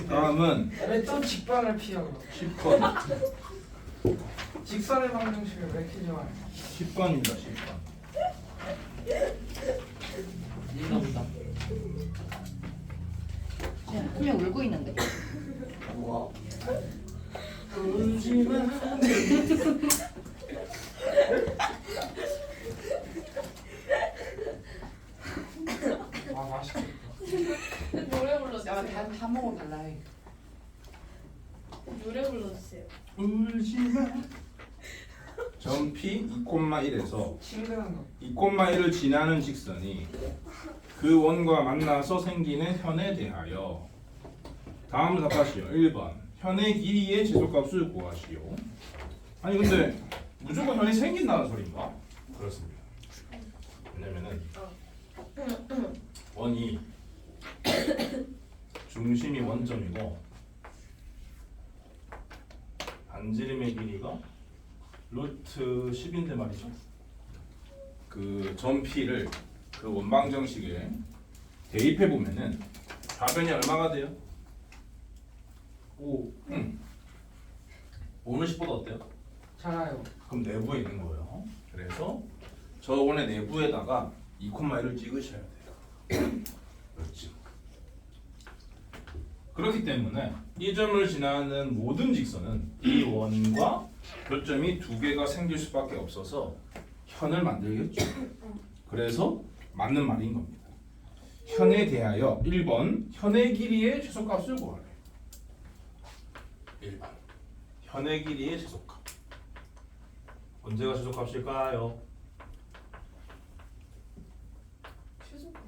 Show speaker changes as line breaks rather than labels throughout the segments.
다음은
왜 또 직방을 피하고
10번.
직선의 방정식을 왜 이렇게 좋아해?
10번입니다. 10번.
있나 보다.
분명 울고 있는데.
우와.
울지마. 아 맛있겠다.
노래 불러주세요.
야다 먹어달라 해.
노래 불러주세요.
울지마. 점P 2,1에서
친근한 거.
2,1을 지나는 직선이 그 원과 만나서 생기는 현에 대하여 다음을 답하시오. 1번 현의 길이의 지속값을 구하시오. 아니 근데 무조건 현이 생긴다는 소리인가? 그렇습니다. 왜냐면은 원이 중심이 원점이고 반지름의 길이가 루트 10인데 말이죠. 그 점 P를 그 원방 정식에 대입해 보면은 좌변이 얼마가 돼요? 5. 5는 10보다 어때요?
잘해요.
그럼 내부에 있는 거예요. 그래서 저 원의 내부에다가 2,1을 찍으셔야 돼요. 그렇지. 그렇기 때문에 이 점을 지나는 모든 직선은 이 원과 교점이 두 개가 생길 수밖에 없어서 현을 만들겠죠. 그래서 맞는 말인 겁니다. 현에 대하여 1번 현의 길이의 최소값을 구하래. 1번 현의 길이의 최소값. 언제가 최소값일까요?
최소값.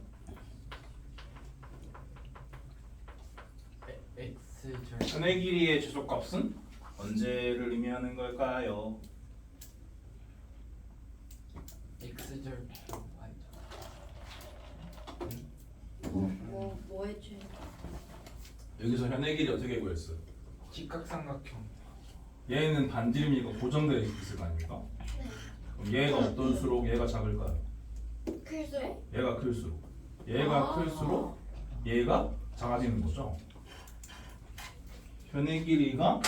X절.
현의 길이의 최소값은 언제를 의미하는 걸까요?
X절.
뭐의 최소?
여기서 현의 길이 어떻게 구했어?
직각삼각형.
얘는 반지름이고 고정되어 있을 거 아닙니까? 그럼 얘가 어떤 수록 얘가 작을까요?
클수록?
얘가 클수록 얘가 클수록 얘가 작아지는 거죠. 현의 길이가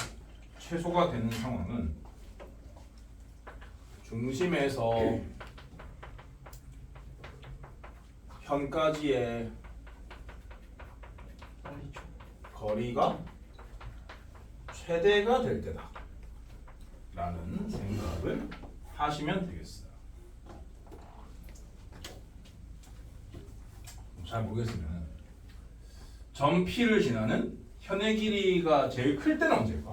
최소가 되는 상황은 중심에서 현까지의
빨리 줘.
거리가 최대가 될 때다 라는 생각을 하시면 되겠어요. 잘 모르겠으면 점 P를 지나는 현의 길이가 제일 클 때는 언제일까?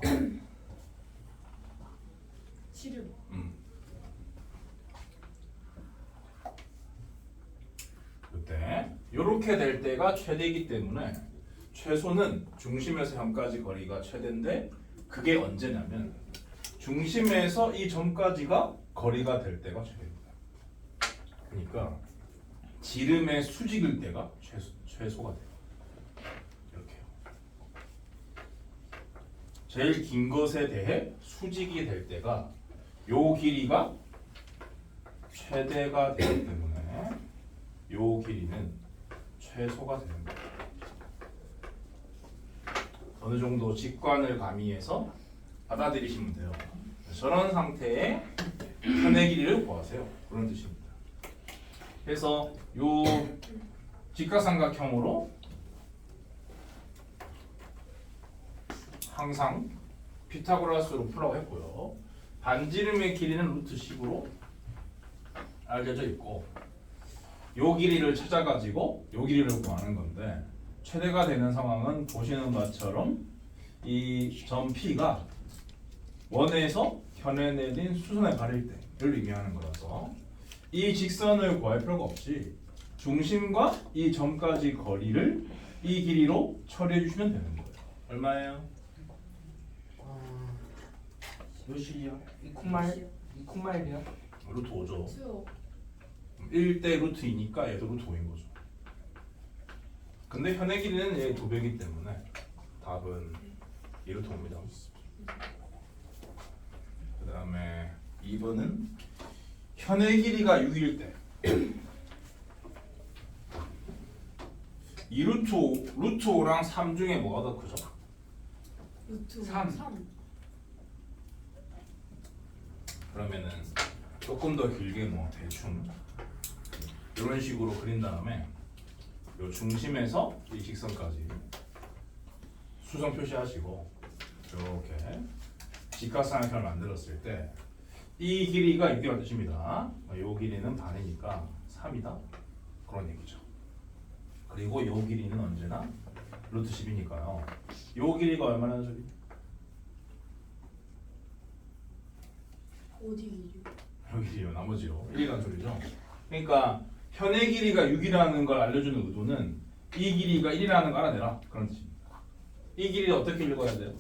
지름.
그때 이렇게 될 때가 최대이기 때문에 최소는 중심에서 현까지 거리가 최대인데 그게 언제냐면 중심에서 이 점까지가 거리가 될 때가 최대입니다. 그러니까 지름의 수직일 때가 최소가 돼요. 이렇게요. 제일 긴 것에 대해 수직이 될 때가 요 길이가 최대가 되기 때문에 요 길이는 최소가 되는 거예요. 어느 정도 직관을 가미해서 받아들이시면 돼요. 저런 상태의 현의 길이를 구하세요. 그런 뜻입니다. 그래서 요 직각삼각형으로 항상 피타고라스로 풀라고 했고요. 반지름의 길이는 루트 10으로 알려져 있고 요 길이를 찾아가지고 요 길이를 구하는 건데 최대가 되는 상황은 보시는 것처럼 이 점 P가 원에서 현에 내린 수선에 가릴 때를 의미하는 거라서 이 직선을 구할 필요가 없이 중심과 이 점까지 거리를 이 길이로 처리해 주시면 되는 거예요. 얼마예요?
몇이요? 2,1이요?
루트 5죠.
수요.
1대 루트 2니까 얘도 루트 5인 거죠. 근데 현의 길이는 얘 2배이기 때문에 답은 2루트 5입니다. 2번은 현의 길이가 6일 때 이 루트 5랑 3 중에 뭐가 더 크죠?
루트
3.
3.
그러면은 조금 더 길게 뭐 대충 이런 식으로 그린 다음에 요 중심에서 이 직선까지 수정 표시하시고 이렇게 직각삼각형을 만들었을 때 이 길이가 6이라는 뜻입니다. 요 길이는 반이니까 3이다 그런 얘기죠. 그리고 요 길이는 언제나 루트 10이니까요. 요 길이가 얼마나 소리?
어디 길이?
요 길이요. 나머지요. 1이라는 소리죠. 그러니까 현의 길이가 6이라는 걸 알려주는 의도는 이 길이가 1이라는 걸 알아내라 그런 뜻입니다. 이 길이를 어떻게 읽어야 돼요?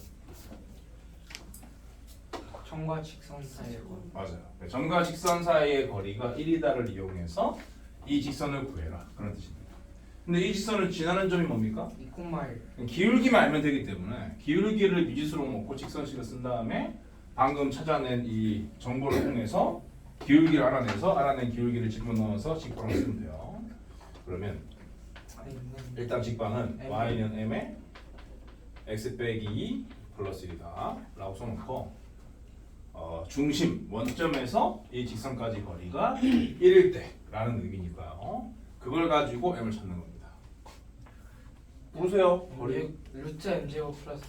점과 직선 사이의 거리.
맞아요. 점과 직선 사이의 거리가 1이다를 이용해서 이 직선을 구해라 그런 뜻입니다. 근데 이 직선을 지나는 점이 뭡니까?
2,1.
기울기만 알면 되기 때문에 기울기를 미지수로 놓고 직선식을 쓴 다음에 방금 찾아낸 이 정보를 통해서 기울기를 알아낸 기울기를 집어넣어서 직방을 쓰면 돼요. 그러면 일단 직방은 y는 m에 x 빼기 2 플러스 1이다 라고 써놓고 중심 원점에서 이 직선까지 거리가 1일 때 라는 의미니까요. 그걸 가지고 m을 찾는 겁니다. 보세요. 거리
루트 m 제곱 플러스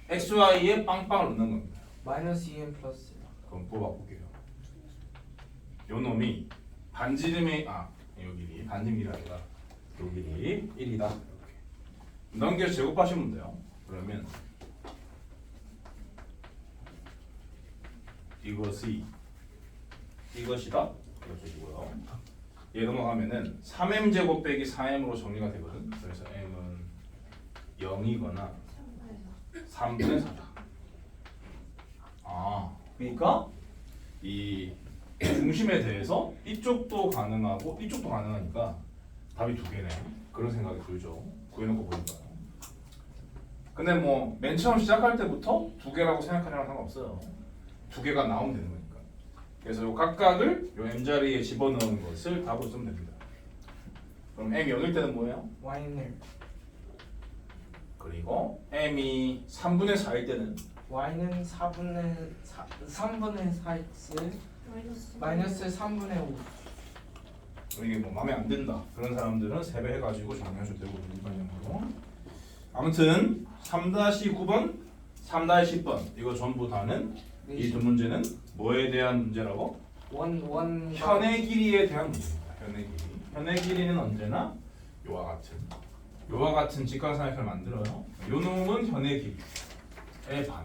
xy에 빵빵을 넣는 겁니다.
마이너스 2m 플러스.
그럼 뽑아볼게요. 요 놈이 반지름의 요 길이 반지름이 아니라 요 길이 1이다. 이렇게 넘겨서 제곱하시면 돼요. 그러면 이것이다. 이것이고요. 얘 넘어가면은 3m 제곱 빼기 4m으로 정리가 되거든. 그래서 m은 0이거나 3분의 4다. 그러니까 이 중심에 대해서 이쪽도 가능하고 이쪽도 가능하니까 답이 두 개네. 그런 생각이 들죠. 구해놓고 보니까요. 근데 뭐 맨 처음 시작할 때부터 두 개라고 생각하냐면 상관없어요. 두 개가 나오면 되는 거니까. 그래서 요 각각을 요 m 자리에 집어넣은 것을 답으로 쓰면 됩니다. 그럼 m 0일 때는 뭐예요?
y는
그리고 m이 3분의 4일 때는
y는 3분의 4x 마이너스 3분의 5.
이게 뭐 마음에 안 든다 그런 사람들은 3배 해가지고 정리하셔도 되고 일반적으로. 아무튼 3-9번, 3-10번 이거 전부 다는 이 두 문제는 뭐에 대한 문제라고?
원
현의 길이에 대한 문제입니다. 현의 길이. 현의 길이는 언제나 요와 같은 직각삼각형을 만들어요. 요 놈은 현의 길이의 반.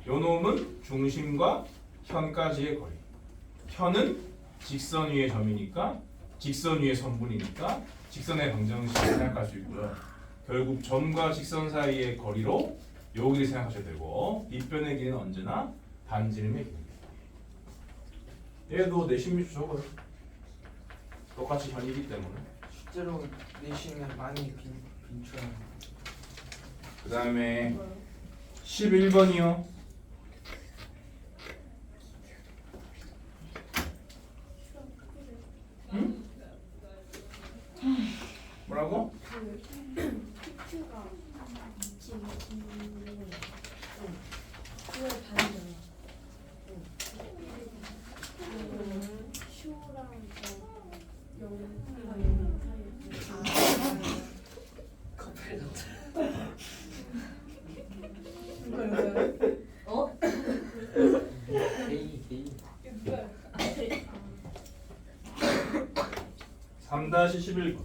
요 놈은 중심과 현까지의 거리. 현은 직선 위의 점이니까 직선 위의 선분이니까 직선의 방정식을 생각할 수 있고요. 결국 점과 직선 사이의 거리로 요 길이 생각하셔야 되고 빗변의 길이는 언제나 반지름의 길입니다. 얘도 내심이 적어요. 똑같이 현이기 때문에.
실제로 내신에 많이 빈출하는.
그 다음에 11번이요. 응? 뭐라고?
피트가 지금 9월 반이잖아. 쇼랑 영상
어?
게이
3-11번.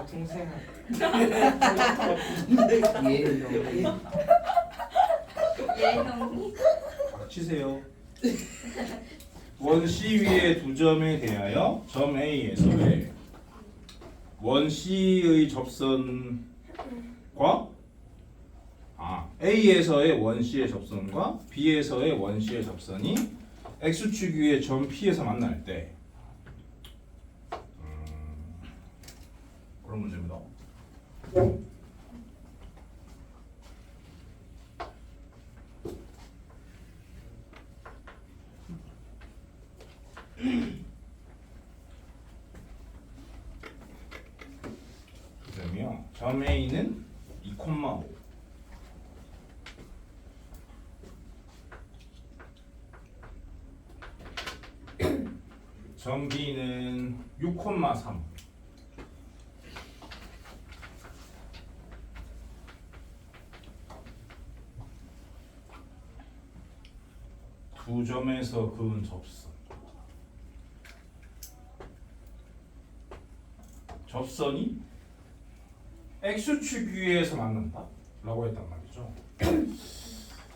동생은
예형.
치세요. 원 C 위의 두 점에 대하여 점 A에서의 원 C의 접선과 A에서의 원 C의 접선과 B에서의 원 C의 접선이 X축 위의 점 P에서 만날 때 그런 문제입니다. 그러면 점 A는 2,5 점 B는 6,3 두 점에서 그은 접선 접선이 X축 위에서 만난다 라고 했단 말이죠.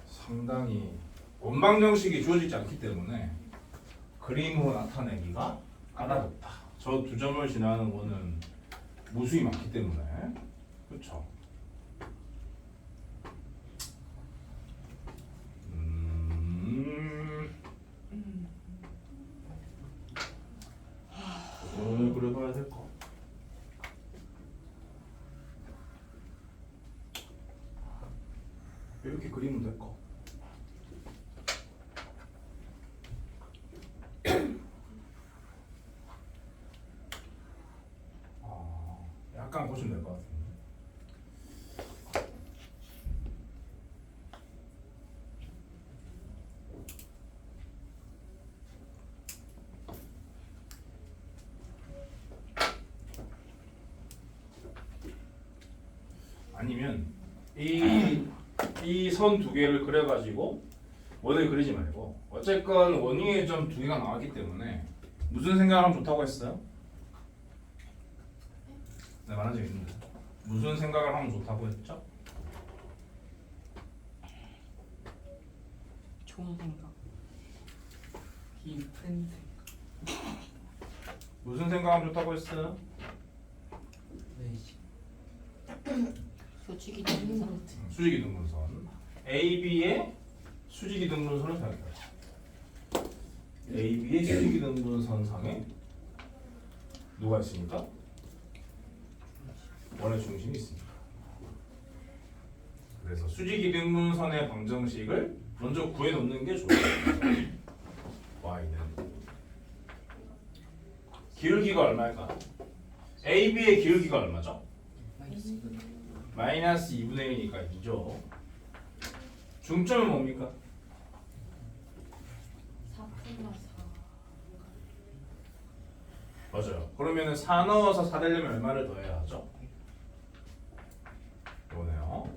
상당히 원방정식이 주어지지 않기 때문에 그림으로 나타내기가 까다롭다. 저 두 점을 지나는 거는 무수히 많기 때문에 그렇죠. 오늘 그려봐야 될 거. 이렇게 그리면 될 거. 약간 보시면 될 것 같은데. 아니면 이 선 두 개를 그려가지고 원을 그리지 말고 어쨌건 원위의 점 두 개가 나왔기 때문에 무슨 생각을 하면 좋다고 했어요? 네, 말한 적 있는데 무슨 생각을 하면 좋다고 했죠?
좋은 생각.
깊은
무슨 생각하면 좋다고 했어요?
외식. 솔직히 동사.
수직이 등분선 AB의 수직이 등분선을 생각해요. AB의 수직이 등분선 상에 누가 있습니까? 원의 중심이 있습니다. 그래서 수직이 등분선의 방정식을 먼저 구해 놓는 게 좋아요. y는 기울기가 얼마일까? AB의 기울기가 얼마죠? 마이너스 2분의 1이니까 2죠. 중점은 뭡니까?
4,4
맞아요. 그러면은 4 넣어서 4 되려면 얼마를 더해야 하죠? 이거네요.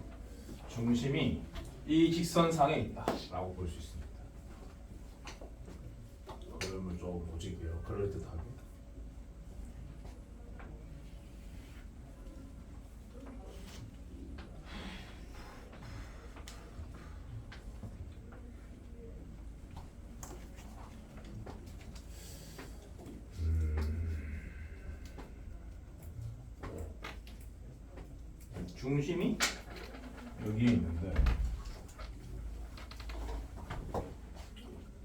중심이 이 직선상에 있다라고 볼 수 있습니다. 그림을 좀 보실게요. 그럴듯하게. 중심이 여기에 있는데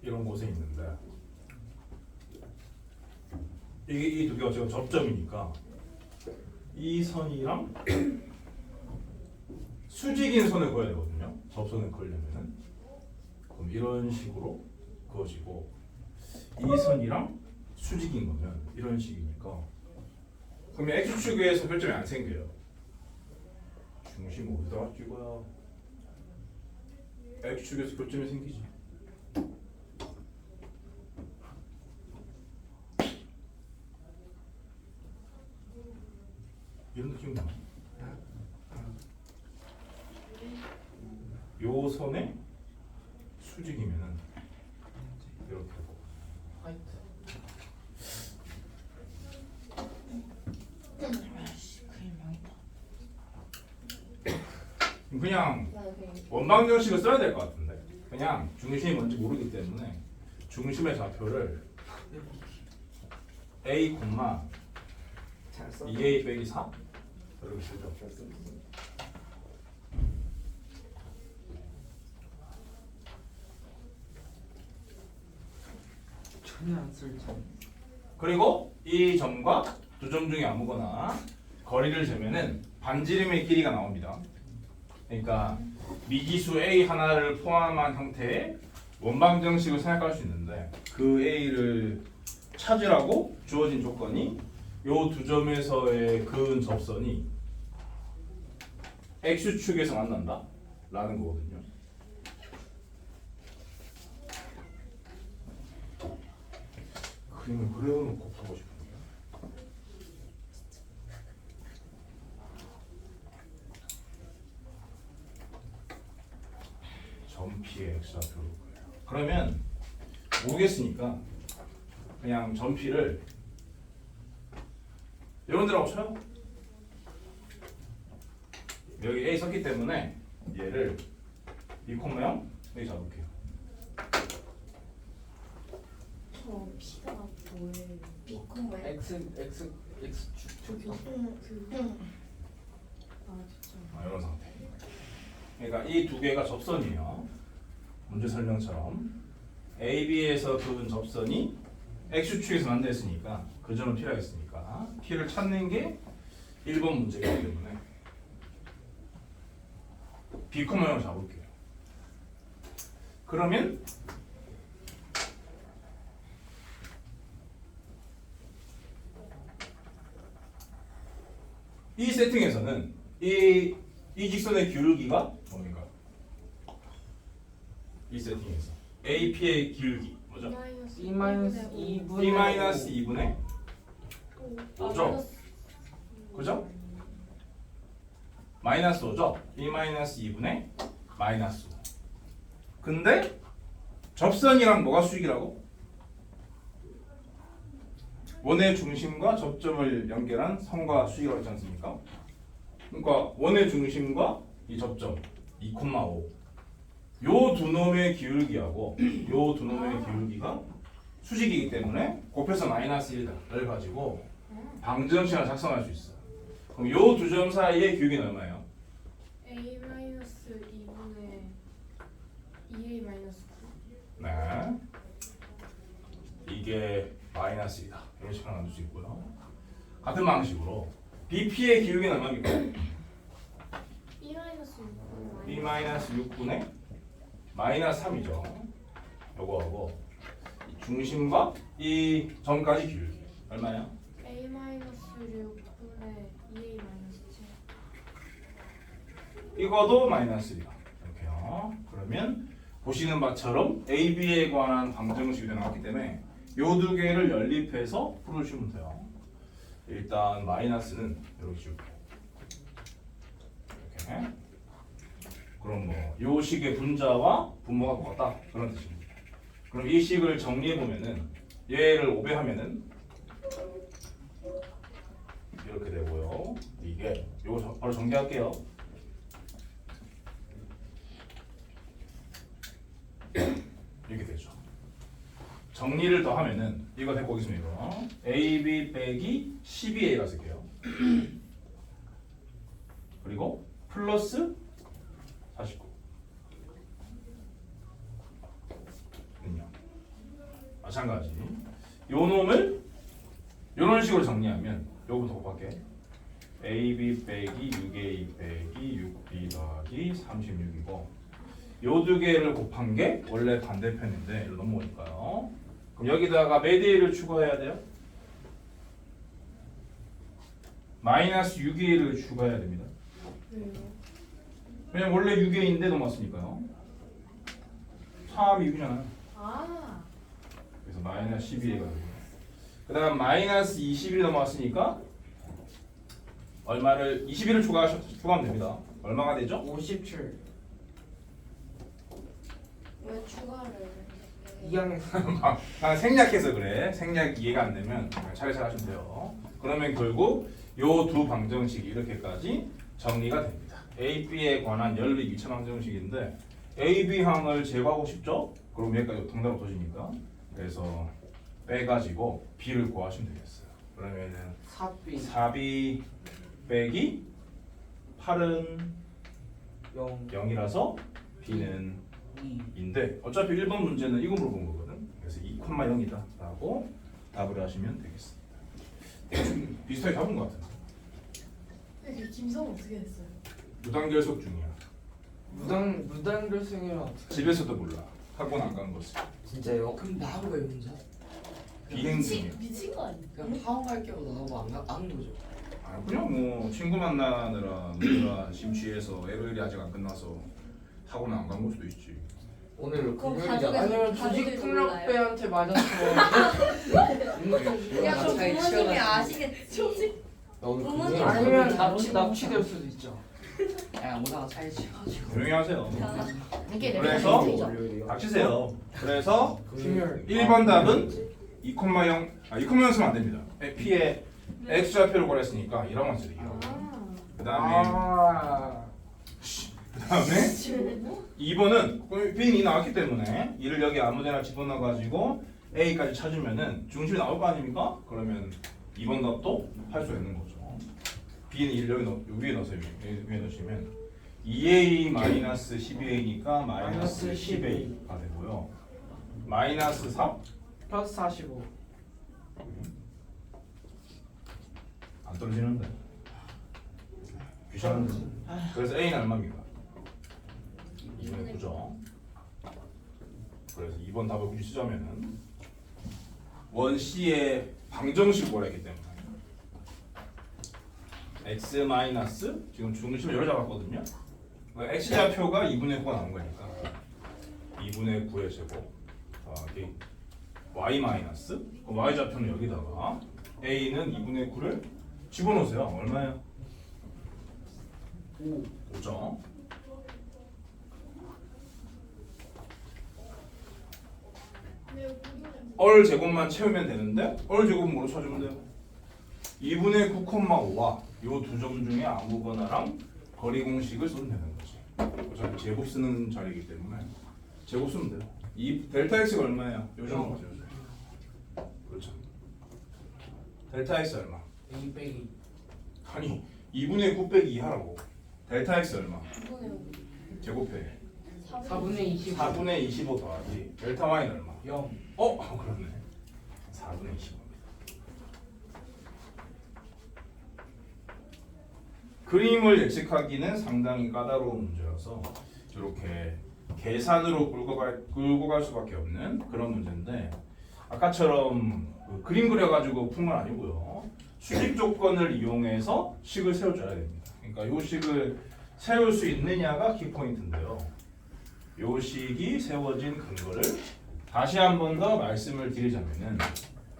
이런 곳에 있는데 이게 이 두 개가 지금 접점이니까 이 선이랑 수직인 선을 그어야 되거든요. 접선을 그으려면은 그럼 이런 식으로 그어지고 이 선이랑 수직인 거면 이런 식이니까 그러면 X축 위에서 별점이 안 생겨요. 중심 어디다가 찍어야 X축에서 교점이 생기지? 이런 느낌 나요? 요 선에 수직이면은 이렇게 하고
화이트. 그림 망했다.
그냥
나 여기
원방정식을 써야 될 것 같은데 그냥 중심이 뭔지 모르기 때문에 중심의 좌표를 A,
잘 써.
2A 빼기 4 이렇게 쓰죠.
전혀 안 쓸지.
그리고 이 점과 두 점 중에 아무거나 거리를 재면은 반지름의 길이가 나옵니다. 그러니까 미지수 A 하나를 포함한 형태의 원방정식을 생각할 수 있는데 그 A를 찾으라고 주어진 조건이 요 두 점에서의 그은 접선이 X축에서 만난다 라는 거거든요. 그림을 그려놓고 보고 싶은데 점피의 X좌표로 그러면 모르겠으니까 그냥 점피를 이런 데라고 쳐요. 여기 A 썼기 때문에 얘를 2,0 여기 잡을게요.
저 피가 뭐예요? 비콘 거예요?
X축
아 진짜.
이런 상태. 그러니까 이 두 개가 접선이에요. 문제 설명처럼 AB에서 그은 접선이 X축에서 만들었으니까 그 점을 필요하겠으니까 P를 찾는 게 1번 문제이기 때문에 B, X를 잡을게요. 그러면 이 세팅에서는 이 직선의 기울기가 뭡니까? 이 세팅에서 AP의 기울기 뭐죠?
B 마이너스 2분의
B 마이너스 2분의 5죠? 그죠? 마이너스 5죠? B 마이너스 2분의 마이너스 5. 근데 접선이랑 뭐가 수직이라고? 원의 중심과 접점을 연결한 선과 수직이라고 했지 않습니까? 그러니까 원의 중심과 이 접점 2,5 요 두 놈의 기울기하고 요 두 놈의 기울기가 수직이기 때문에 곱해서 마이너스 1을 가지고 방정식을 작성할 수 있어요. 그럼 요 두 점 사이의 기울기는 얼마예요?
A 마이너스 2분의 2A 마이너스 9.
네. 이게 마이너스 1이다. 이런 식으로 만들 수 있고요. 같은 방식으로 BP의 기울기는 얼마입니까?
E 마이너스 6분의
B 마이너스 6분의 마이너스 3이죠. 요거하고 이 중심과 이 점까지 기울기 얼마야?
A 마이너스 6분의 2A 마이너스 7.
이거도 마이너스 1이다. 이렇게요. 그러면 보시는 바처럼 AB에 관한 방정식이 나왔기 때문에 요 두 개를 연립해서 풀어주시면 돼요. 일단 마이너스는 이렇게 줄게요. 이렇게. 그럼 뭐 요 식의 분자와 분모가 똑같다 그런 뜻입니다. 그럼 이 식을 정리해 보면은 얘를 5배 하면은 이렇게 되고요. 이게 요거 바로 정리할게요. 이렇게 되죠. 정리를 더 하면은 이거 데리고 오겠습니다. 이거. AB 빼기 12A가 쓸게요. 그리고 플러스 49 는요. 마찬가지 요 놈을 요런 식으로 정리하면 요거부터 곱할게. AB 빼기 6A 빼기 6B 더하기 36이고 요 두 개를 곱한 게 원래 반대편인데 이로 넘어오니까요. 그럼 여기다가 몇 A를 추가해야 돼요? 마이너스 6A를 추가해야 됩니다.
왜요?
왜냐면 원래 6A인데 넘었으니까요. 3이 6이잖아요.
아,
그래서 마이너스 12A가 되고요. 그 다음 마이너스 21이 넘어왔으니까 얼마를 21을 추가하면 됩니다. 얼마가 되죠?
57
왜 추가를 해?
2항에서
그냥 생략해서 그래. 생략 이해가 안 되면 차례차례 하시면 돼요. 그러면 결국 요 두 방정식이 이렇게까지 정리가 됩니다. A, B에 관한 연립 2차 방정식인데 A, B 항을 제거하고 싶죠? 그럼 여기까지 정답 없어지니까 그래서 빼가지고 B를 구하시면 되겠어요. 그러면은
4B
4B 빼기 8은
0
0이라서 B는
2
인데 어차피 1번 문제는 이거 물어본 거거든. 그래서 2,0이다 라고 답을 하시면 되겠습니다. 대충 비슷하게 잡은 것 같은데.
김성 어떻게 됐어요?
무단결석 중이야.
무단 결승이면 어떻게?
집에서도 몰라. 학원 안 간 거지.
진짜요?
그럼 나하고 왜 혼자?
비행 중이야.
미친 거 아니야?
그냥 파원 갈게요. 나하고 안 거죠.
아 그냥 뭐 친구 만나느라 누나 심취해서 LOL이 아직 안 끝나서 학원 안 간 걸 수도 있지.
오늘
그럼
금요일이잖아.
아니면
가족들도
조직 폭력배한테 맞아서.
야, 그럼
차이
부모님이
치열하지.
아시겠지?
나 오늘
부모님
금요일
아니면 납치될 수도 있죠.
야 오다가 차이 치가지고.
조용히 하세요.
이게
그래서
월요일이요.
닥치세요. 그래서
금요일.
1번 답은 2,0 2,0 쓰면 안 됩니다. P에 X좌표를 구했으니까 1하만 쓰기. 그 다음에
집에
2번은 B는 2 나왔기 때문에 이를 여기 아무데나 집어넣어가지고 A까지 찾으면은 중심이 나올 거 아닙니까? 그러면 2번 답도 할 수 있는 거죠. B는 1을 여기 위에 넣으세요. 위에 넣으시면 2A-12A니까 마이너스 10A가 되고요. 마이너스 4?
플러스 45.
안 떨어지는데. 귀찮은데. 그래서 A는 얼마입니까? 2분의 9죠. 그래서 2번 답을 굳이 쓰자면은 원C의 방정식으로 했기 때문에 x 마이너스 지금 중심을 여러 잡았거든요. x좌표가 2분의 9가 나온 거니까 2분의 9의 제곱 더하기 y 마이너스 y좌표는 여기다가 a는 2분의 9를 집어넣으세요. 얼마예요? 5죠. 얼 제곱만 채우면 되는데 얼 제곱은 뭐로 찾으면 돼요? 2분의 9,5와 요 두 점 중에 아무거나랑 거리 공식을 쓰면 되는 거지. 어차피 제곱 쓰는 자리이기 때문에 제곱 쓰면 돼요. 이 델타 x가 얼마예요? 요점 맞죠? 그렇죠. 델타 x 얼마?
2 빼기.
아니 2분의 9 빼기 2하라고. 델타 x 얼마?
2분의
제곱해.
4분의 25.
4분의 25 더하기 델타 y는 얼마?
0.
그렇네. 4분의 25입니다. 그림을 예측하기는 상당히 까다로운 문제여서 이렇게 계산으로 끌고 갈 수밖에 없는 그런 문제인데 아까처럼 그 그림 그려가지고 푼 건 아니고요. 수직 조건을 이용해서 식을 세워줘야 됩니다. 그러니까 이 식을 세울 수 있느냐가 키포인트인데요. 이 식이 세워진 근거를 다시 한 번 더 말씀을 드리자면은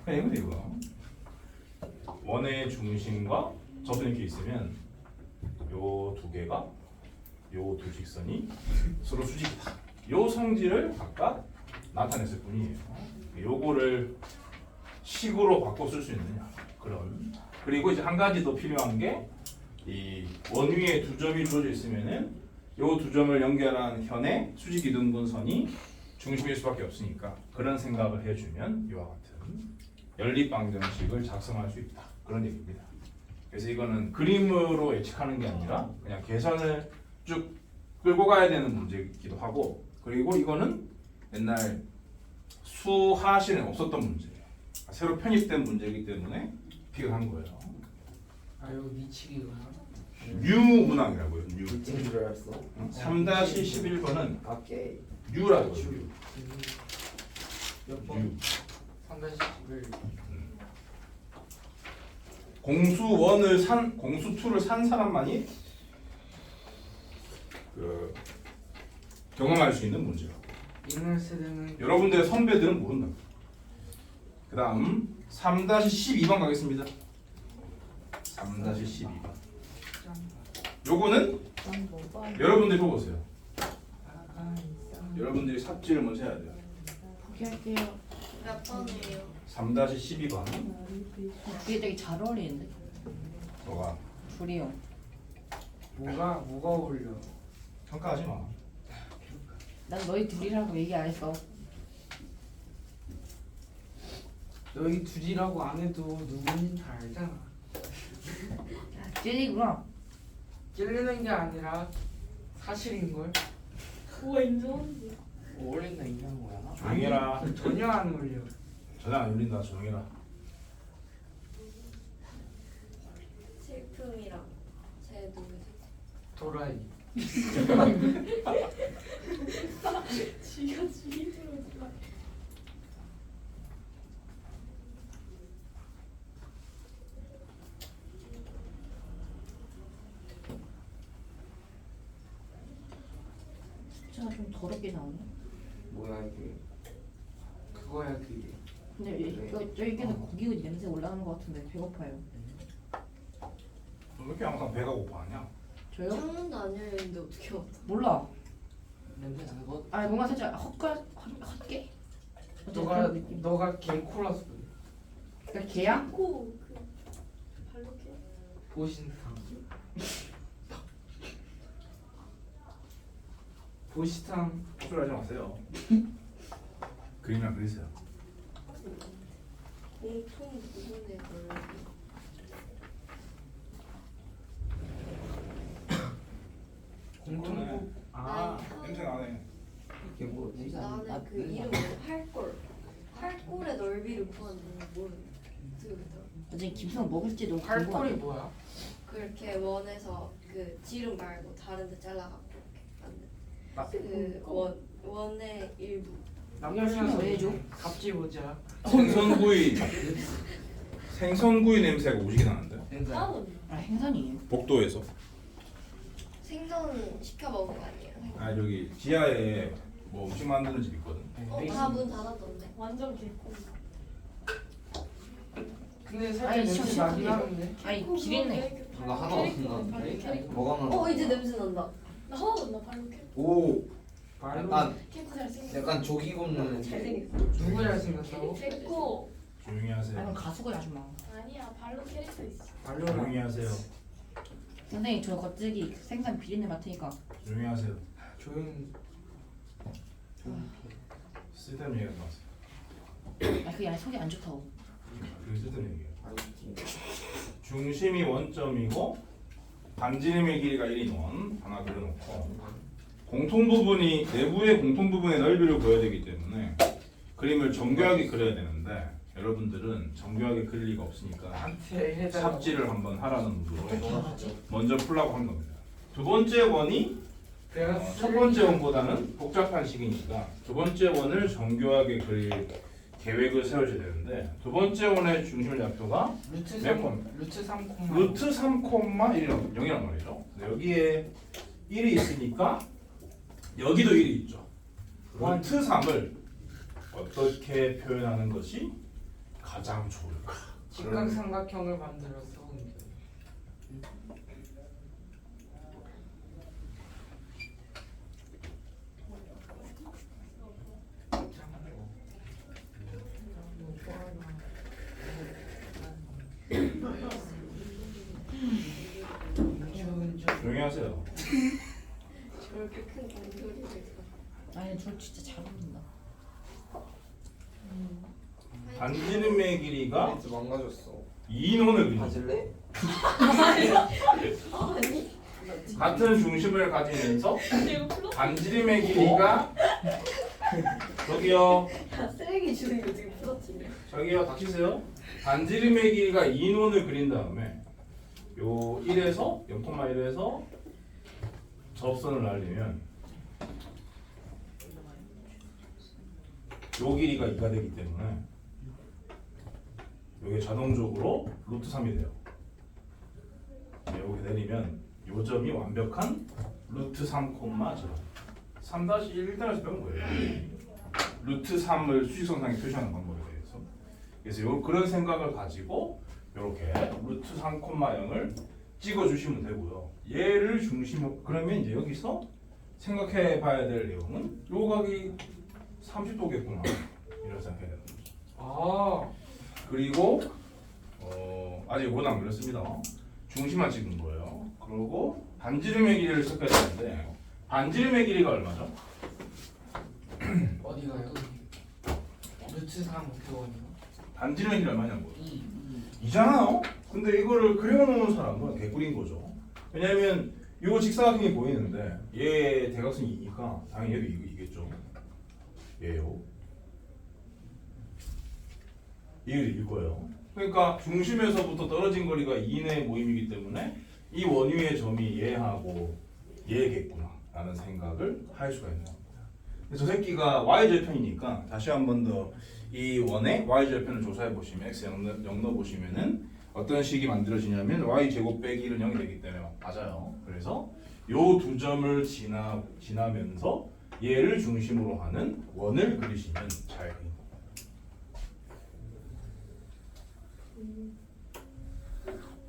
그냥 이거 원의 중심과 접근 이렇게 있으면 요 두 개가 요 두 직선이 서로 수직이다. 요 성질을 각각 나타냈을 뿐이에요. 요거를 식으로 바꿔 쓸 수 있느냐 그런. 그리고 이제 한 가지 더 필요한 게 이 원위에 두 점이 주어져 있으면은 요 두 점을 연결하는 현의 수직 이등분선이 중심일 수밖에 없으니까 그런 생각을 해주면 이와 같은 연립방정식을 작성할 수 있다 그런 얘기입니다. 그래서 이거는 그림으로 예측하는 게 아니라 그냥 계산을 쭉 끌고 가야 되는 문제이기도 하고 그리고 이거는 옛날 수하실에 없었던 문제예요. 새로 편입된 문제이기 때문에 비교한 거예요.
아 이거 미치기구나.
뉴 문항이라고요. 뉴.
미친 줄 알았어.
3-11번은
오케이.
뉴라고 해요.
몇
뉴.
번? 3-11.
공수 2를 산 사람만이 그 경험할 수 있는 문제라고.
이날 세대는
여러분들의 선배들은 모른다. 그다음 3-12번 가겠습니다. 3-12번. 요거는 여러분들이 보세요. 여러분들이 삽질을 먼저 해야 돼요.
포기할게요. 몇 번이에요?
3-12번.
그게 되게 잘 어울리는데
너가
둘이요.
뭐가 어울려?
평가하지 마.
난 너희 둘이라고 얘기 안 했어.
너희 둘이라고 안 해도 누군지 다 알잖아.
찔리구나.
찔리는 게 아니라 사실인 걸.
우와 인정한데.
어울린다 인정한 거야?
조용히 해라.
전혀 안 어울려.
전혀 안 울린다. 조용히 해라.
슬픔이랑
또라이.
지가 주입으로 막
숫자가 좀 더럽게 나오네.
뭐야 이게? 그거야 그게.
근데 여기에서 고기 냄새 올라오는 것 같은데 배고파요.
왜 이렇게 항상 배가 고파하냐?
저요?
창문도 안 열렸는데 어떻게 왔어?
몰라.
냄새 나는 것.
아 뭔가 살짝 헛게?
너가 개코라서 그래.
그러니까 개야?
코 그 발로 이렇게
보신탕. 보시탕.
헛소리 하지 마세요. 그림이나 그리세요.
공통 부분에 걸려.
공통부. 아
냄새 나네.
이게 뭐지?
나는 그 이름 활골. 활골의 넓이를 구하는데 뭘 어떻게 그랬더라?
나중에 김성 먹을지 너무
팔골이
궁금하네.
뭐야?
그렇게 원에서 그 지름 말고 다른 데 잘라갖고 이렇게 만든 그 원의 일부.
신경 왜 해줘?
갑질 보자.
생선구이 냄새가 오지게 나는데.
다운
아 행선이에요.
복도에서.
생선 시켜 먹은 거 아니에요?
아 저기 지하에 뭐 음식 만드는 집 있거든.
다 문 닫았던데.
완전 개코.
근데 살짝
아니,
냄새
진짜
나긴
신기해.
하는데.
아니 비린내.
나 하나도 안 나는데? 뭐가 나나?
이제 냄새 난다.
나 하나도 안 나. 발로 캐.
오.
말로
약간
캐코 잘생겼어.
약간 조기 굽는.
잘생겼어.
누구 잘생겼다고?
개코.
조용히
아
하세요.
그럼 가수고 아줌마.
아니야 발로 캐릭터 있어.
말로라.
조용히 하세요.
선생님 저 갑자기 생선 비린내 맡으니까
조용히 하세요.
조용.
쓸데없는 얘기하지 마세요.
아 그게 아니 속이 안 좋다고.
그게 쓸데없는 얘기예요.
아니지.
중심이 원점이고 반지름의 길이가 1인 원 하나 그려놓고 공통 부분이 내부의 공통 부분의 넓이를 구해야 되기 때문에 그림을 정교하게 그려야 되는데 여러분들은 정교하게 그릴 리가 없으니까
나한테 해달라고.
삽질을 한번 하라는 의도로 먼저 풀라고 한 겁니다. 두 번째 원이
내가
첫 번째 원보다는 복잡한 식이니까 두 번째 원을 정교하게 그릴 계획을 세워줘야 되는데 두 번째 원의 중심 좌표가
루트
몇
3
콤?
루트 3
루트 3,1이란 0이란 말이죠. 근데 여기에 1이 있으니까 여기도 1이 있죠. 루트 3을 어떻게 표현하는 것이 가장 좋을까?
직각삼각형을 만들어서
조용히 하세요.
저렇게 큰 공돌이를
아니 저 진짜 잘 어울린다.
반지름의 길이가
멘트 망가졌어.
2인원을 그립니다.
가질래?
아니
같은 중심을 가지면서
이거 플러
반지름의 길이가 저기요
쓰레기 주는 거 지금 풀었지.
저기요 닥치세요. 반지름의 길이가 2인원을 그린 다음에 요 1에서 0,1에서 접선을 날리면 요 길이가 2가 되기 때문에 요게 자동적으로 루트 3이 돼요. 네, 여기 내리면 요 점이 완벽한 루트 3,0 3-1단에서 배운 거예요. 루트 3을 수직선상에 표시하는 방법에 대해서. 그래서 그런 생각을 가지고 이렇게 루트 3,0을 찍어주시면 되고요. 얘를 중심으로 그러면 이제 여기서 생각해 봐야 될 내용은 요 각이 30도겠구나 이런 생각해야 되는 거죠.
아
그리고 아직 원 안 그렸습니다. 중심만 찍은 거예요. 그리고 반지름의 길이를 찾아야 되는데 반지름의 길이가 얼마죠?
어디가요? 루트 3 교원이요?
반지름의 길이 얼마냐고.
2
이잖아요. 근데 이거를 그려놓은 사람은 개꿀인 거죠. 왜냐하면 요 직사각형이 보이는데 얘 대각선이 2니까 당연히 얘도 이겠죠. 얘요. 얘도 이길 거예요. 그러니까 중심에서부터 떨어진 거리가 2의 모임이기 때문에 이 원위의 점이 얘하고 얘겠구나 라는 생각을 할 수가 있는 겁니다. 저 새끼가 y절편이니까 다시 한 번 더 이 원의 y절편을 조사해 보시면 x 0 넣어 보시면은 어떤 식이 만들어지냐면 y제곱 빼기 1은 0이 되기 때문에 맞아요. 그래서 요 두 점을 지나면서 얘를 중심으로 하는 원을 그리시면 잘 그립니다.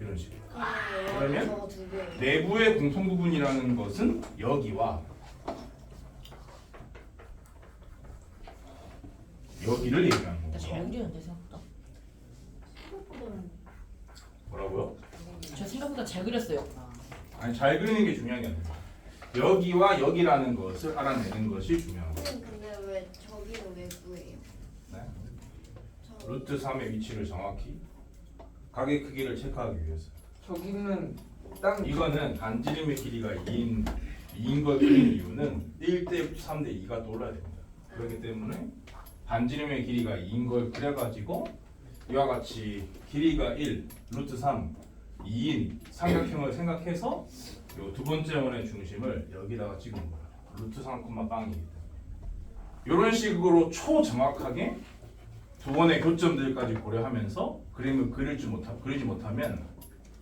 이런 식이에요. 그러면
저두 개.
내부의 공통 부분이라는 것은 여기와 여기를 얘기하는 거고.
잘 그리는데 생각보다.
뭐라고요?
저 생각보다 잘 그렸어요.
아니 잘 그리는 게 중요한 게 아니라 여기와 여기라는 것을 알아내는 것이 중요한 거예요.
선생님 근데 왜 저기는 왜 구해요?
네?
저
루트 3의 위치를 정확히 가게 크기를 체크하기 위해서.
저기는 땅
이거는 반지름의 길이가 2인 걸 그리는 이유는 1대 3대 2가 떠올라야 됩니다. 그렇기 때문에 반지름의 길이가 2인 걸 그려가지고 이와 같이 길이가 1, 루트 3, 2인 삼각형을 생각해서 요 두 번째 원의 중심을 여기다가 찍은 거예요. 루트 3, 빵이기 때문에. 이런 식으로 초정확하게 두 원의 교점들까지 고려하면서 그림을 그리지 못하면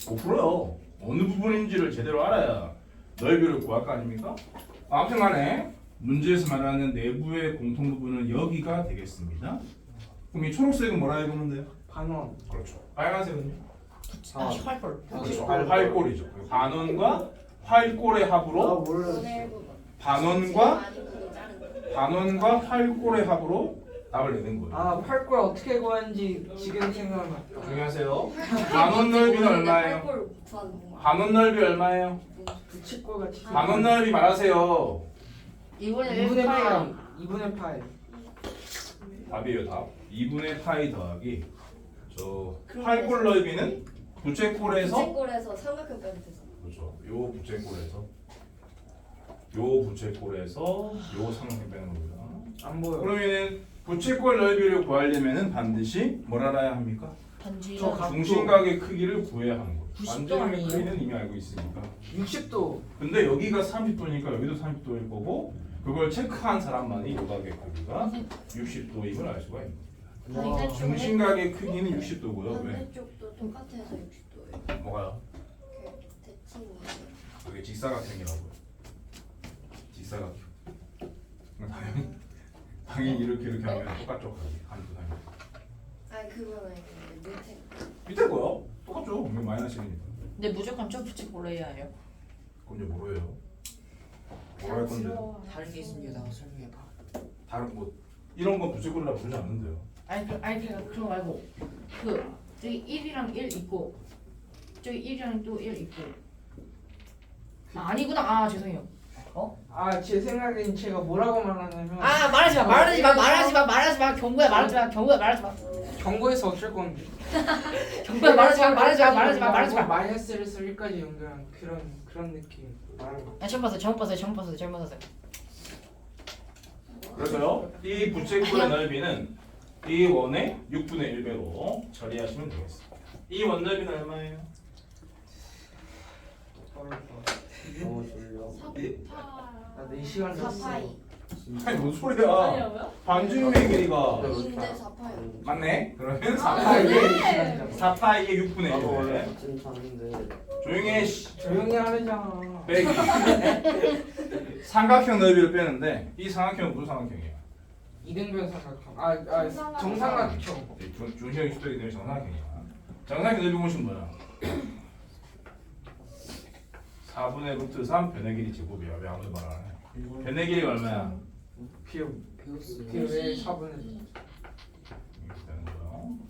못 풀어요. 어느 부분인지를 제대로 알아야 넓이를 구할 거 아닙니까? 아무튼 간에 문제에서 말하는 내부의 공통 부분은 여기가 되겠습니다. 그럼 이 초록색은 뭐라 해보면 돼요?
반원.
그렇죠. 빨간색은요?
아, 활골.
그렇죠. 활골이죠. 반원과 활골의 합으로
몰라.
오늘 부분.
반원과
많이 부분 자른 거.
반원과 활골의 합으로 답을 내는 거예요.
아, 팔걸 어떻게 구하는지 지금 생각나.
조용히 하세요. 반원 넓이는 얼마예요?
팔골 구하는 거.
반원 넓이 얼마예요?
부치고 같이.
반원 넓이 말하세요.
이번에
2분의
파이.
파이. 2분의 파이.
답이에요, 답. 2분의 파이 더하기 저
그럼
활골 넓이는 부채꼴에서
부채꼴에서 삼각형 빼면 되죠.
그렇죠. 요 부채꼴에서 요 삼각형 빼는 겁니다.
안 보여.
그러면은 부채꼴 넓이를 구하려면은 반드시 뭘 알아야 합니까?
반지.
저 각-
중심각의 크기를 구해야 하는 거예요.
90도
반지름의
아니에요?
크기는 이미 알고 있으니까.
60도.
근데 여기가 30도니까 여기도 30도일 거고 그걸 체크한 사람만이 요각의 크기가 60도임을 알 수가 있는 거예요. 중심각의 크기는 60도고요. 왜?
반대쪽도 똑같아서 60도예요.
뭐가요?
대칭이.
그게 직사각형이라고요. 직사각형. 당연히 이렇게 하면 똑같죠. 한두 당연히.
아니 그건 아닌데 밑에.
밑에 거요? 똑같죠. 이게 마이너스 1이니까.
근데 무조건 저 부채꼴로 해야 해요.
그럼 이제 뭐로 해요? 뭐로 할 건데?
다른 게 있습니다. 설명해봐.
다른 뭐 이런 건 부채꼴이라 부르지 않는데요.
아니 그거 말고 그 저기 1이랑 1 있고 저기 1이랑 또 1 있고. 아, 아니구나. 아 죄송해요.
아, 제 생각엔 제가 뭐라고 말하냐면.
아 말하지 마. 경고야 말하지 마.
경고에서 어쩔 건데.
경고야 말하지 마.
마이너스를 1까지 연결한 그런 느낌 말하는 거.
아 잘못 봤어요.
그래서요. 이 부채꼴의 넓이는 이 원의 6분의 1배로 처리하시면 되겠습니다. 이 원 넓이는 얼마예요?
너무 졸려.
나 4시간 잤어.
4파이.
아니 뭔 소리야? 반지름의 길이가
2인데 4파이.
맞네? 그러면
아,
4파이에
네.
4파이에 6분의
나도 원래
1배
같은 차인데.
조용히 해 씨.
조용히 하려잖아.
빼기 삼각형 넓이를 빼는데 이 삼각형은 무슨 삼각형이에요?
이등변 삼각형. 정삼각형.
중심이 10도이기 때문에 정삼각형이야. 정삼각형 넓이 보시면 뭐야? 4분의 루트 3 변의 길이 제곱이야. 왜 아무도 말 안 해? 변의 길이가 얼마야?
배웠어요.
왜 4분의
이렇게 되는 거야.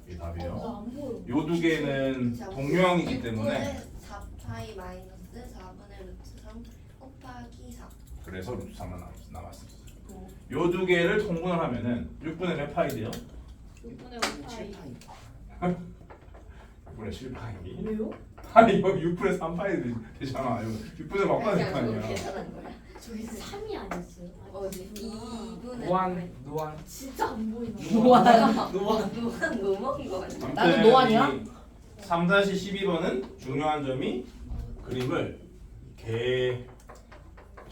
이게 답이에요.
안 보여.
요 두 개는 동명이기 때문에
4파이 마이너스 4분의 루트 3 곱하기 4.
그래서 루트 3만 남았습니다. 요 두 개를 통분을 하면은 6분의 몇 파이 돼요?
6분의 5파이.
6분의 7파이.
왜요?
아니 이거 6분의 3파이 되잖아. 이거 6분의 막 파이
그거
아니야.
계산한 거야.
저기 3이 아니었어요?
어디? 2분의
노안.
진짜 안 보이나?
노안 노먹은 거 같아.
나는 노안이야?
3-12번은 중요한 점이 그림을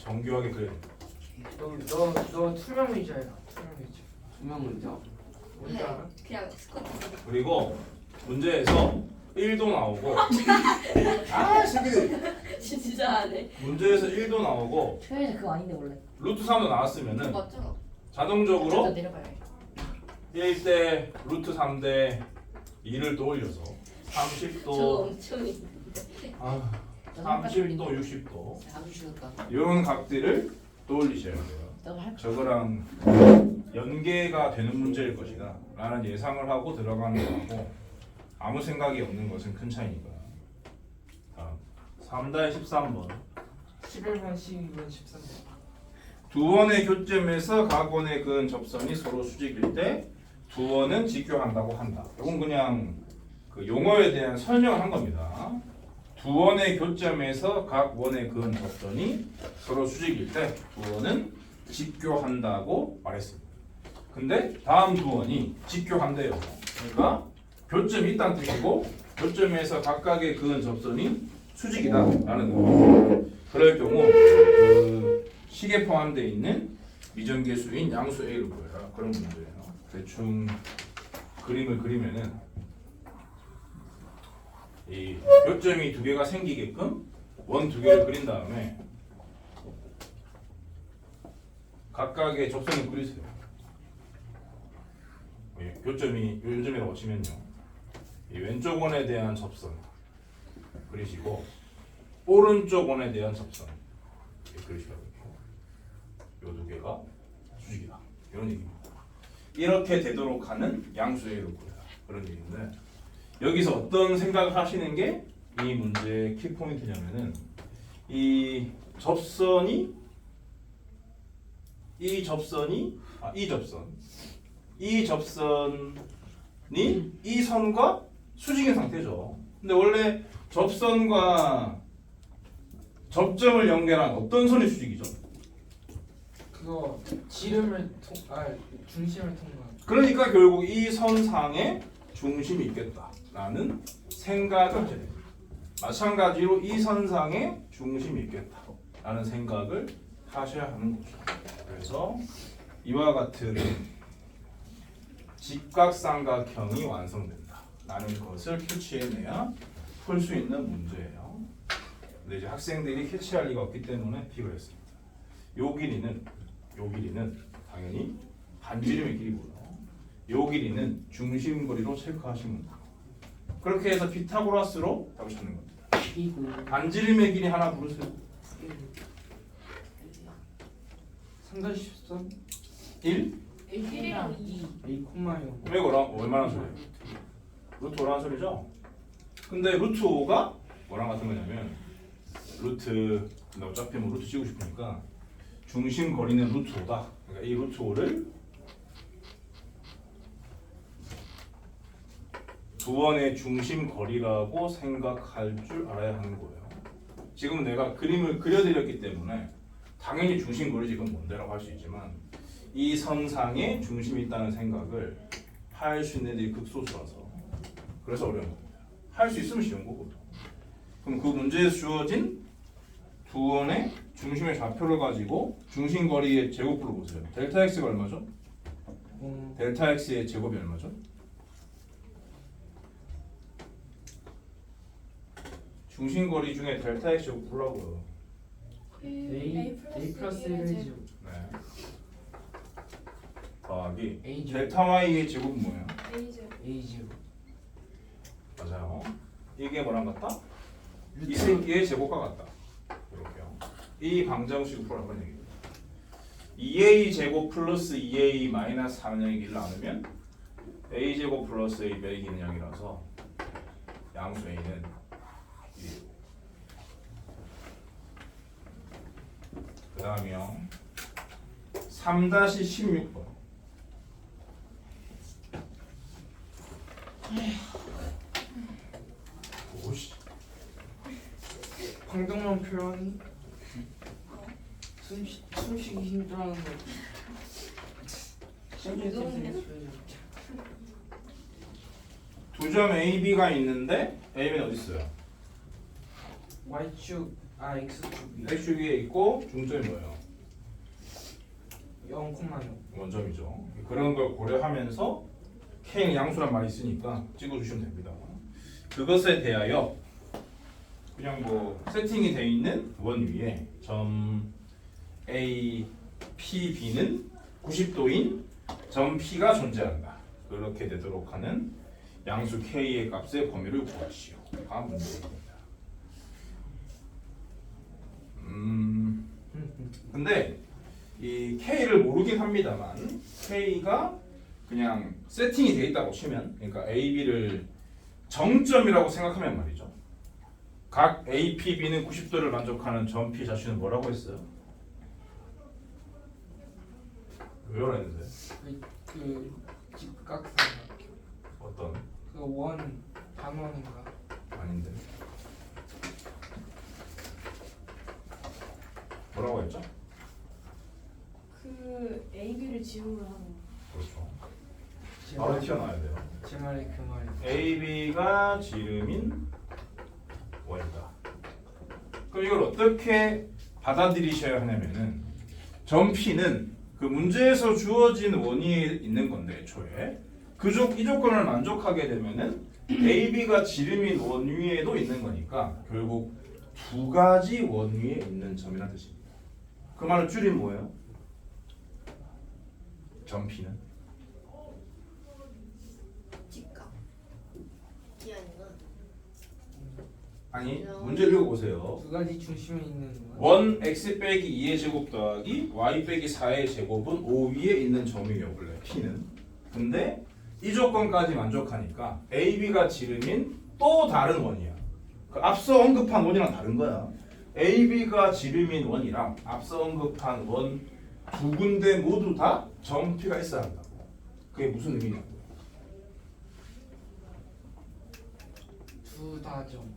정교하게 그려야 됩니다.
너 투명 의자야. 투명 의자.
투명 의자.
뭔지 알아?
그냥 스쿼트.
그리고 문제에서 1도 나오고 아 새끼들
진짜 안 해.
문제에서 1도 나오고
최근에 그거 아닌데 원래.
루트 3도 나왔으면은
맞잖아.
자동적으로
일단 내려가야 해.
1대 루트 3대 2를 떠올려서
저거
30도
엄청 있는데.
아, 30도 60도
아주 쉬웠다.
이런 각들을 떠올리셔야 돼요.
너가 할
저거랑 연계가 되는 문제일 것이다 라는 예상을 하고 들어가는 거고 아무 생각이 없는 것은 큰 차이니까. 다음 3-13번
11번 12번 13번.
두 원의 교점에서 각 원의 근 접선이 서로 수직일 때 두 원은 직교한다고 한다. 이건 그냥 그 용어에 대한 설명을 한 겁니다. 두 원의 교점에서 각 원의 근 접선이 서로 수직일 때 두 원은 직교한다고 말했습니다. 근데 다음 두 원이 직교한대요. 그러니까 교점이 있다는 뜻이고 교점에서 각각의 근 접선이 수직이다라는 거예요. 그럴 경우 그 식에 포함되어 있는 미정계수인 양수 A를 구해라. 그런 문제예요. 대충 그림을 그리면은 이 교점이 두 개가 생기게끔 원 두 개를 그린 다음에 각각의 접선을 그리세요. 교점이 요점이라고 치면요. 이 왼쪽 원에 대한 접선 그리시고 오른쪽 원에 대한 접선 그리시라고 요 두 개가 수직이다. 이런 얘기입니다. 이렇게 되도록 하는 양수의 루트다. 그런 얘기인데 여기서 어떤 생각을 하시는 게 이 문제의 키포인트냐면은 이 접선이 이 접선이 이 선과 수직인 상태죠. 근데 원래 접선과 접점을 연결한 어떤 선이 수직이죠?
그거 중심을 통과한.
그러니까 결국 이 선상에 중심이 있겠다라는 생각을 하셔야 됩니다. 마찬가지로 이 선상에 중심이 있겠다라는 생각을 하셔야 하는 거죠. 그래서 이와 같은 직각삼각형이 완성된다라는 것을 캐치해내야 풀 수 있는 문제예요. 근데 이제 학생들이 캐치할 리가 없기 때문에 픽을 했습니다. 요 길이는 당연히 반지름의 길이고요. 요 길이는 중심거리로 체크하시면 돼요. 그렇게 해서 피타고라스로 답을 찾는 겁니다. 반지름의 길이 하나 부르세요.
3-13
1?
1이랑 2.
A,0
왜 그럼? 얼마나 소리예요? 루트 5라는 소리죠? 근데 루트 5가 뭐랑 같은 거냐면 루트 근데 어차피 뭐 루트 찍고 싶으니까 중심 거리는 루트 5다. 그러니까 이 루트 5를 두 원의 중심 거리라고 생각할 줄 알아야 하는 거예요. 지금 내가 그림을 그려드렸기 때문에 당연히 중심 거리 지금 뭔데라고 할 수 있지만 이 선상에 중심이 있다는 생각을 할 수 있는 애들이 극소수라서 그래서 어려운 겁니다. 할 수 있으면 쉬운 거거든. 그럼 그 문제에 주어진 두 원의 중심의 좌표를 가지고 중심 거리의 제곱을 보세요. 델타 x가 얼마죠? 델타 x의 제곱이 얼마죠? 중심 거리 중에 델타 x 제곱 보라고요.
A 플러스 1의 제곱.
네. 더하기
A 제곱.
델타 y의 제곱은 뭐예요?
A제.
A 제곱.
맞아요. 이게 뭐랑 같다? 이 새끼의 제곱과 같다. 이렇게요. 이 방정식을 풀어라는 얘기입니다. 2a 제곱 플러스 2a 마이너스 4의 1을 나누면 a 제곱 플러스 a 빼기 2는 0이라서 양수 a는 1이고 그 다음이요 3-16번 오씨
방정만 표현이 숨쉬기 힘들어하는 거.
두 점 A, B가 있는데 A, B는 어디 있어요?
Y축 아 x축이
x축에 있고 중점이 뭐예요?
0,0
원점이죠. 그런 걸 고려하면서 k는 양수란 말이 있으니까 찍어주시면 됩니다. 그것에 대하여 그냥 뭐 세팅이 되어 있는 원 위에 점 A, P, B는 90도인 점 P가 존재한다. 그렇게 되도록 하는 양수 K의 값의 범위를 구하시오가 문제입니다. 근데 이 K를 모르긴 합니다만 K가 그냥 세팅이 되어 있다고 치면, 그러니까 A, B를 정점이라고 생각하면 말이죠. 각 A, P, B는 90도를 만족하는 점 P 자체는 뭐라고 했어요? 왜요? 했는데
그 직각삼각형
어떤?
그원 단원인가
아닌데 뭐라고 했죠?
그 A, B를 지우를 하는 거.
그렇죠.
제
바로
말-
튀어나와야 돼요.
제 말이 그 말이
A, B가 지름인 원이다. 그럼 이걸 어떻게 받아들이셔야 하냐면은 점 P는 그 문제에서 주어진 원위에 있는 건데 애초에 이 조건을 만족하게 되면은 A, B가 지름인 원 위에도 있는 거니까 결국 두 가지 원 위에 있는 점이라는 뜻입니다. 그 말을 줄이면 뭐예요? 점 P는
직각. 이 아니구나.
아니 문제를 읽어보세요.
두 가지 중심에 있는 원
원 x 빼기 2의 제곱 더하기 y 빼기 4의 제곱은 5 위에 있는 점이에요 원래 P는. 근데 이 조건까지 만족하니까 A, B가 지름인 또 다른 원이야. 그 앞서 언급한 원이랑 다른 거야. A, B가 지름인 원이랑 앞서 언급한 원 두 군데 모두 다 점 P가 있어야 한다고. 그게 무슨 의미냐고.
두 다점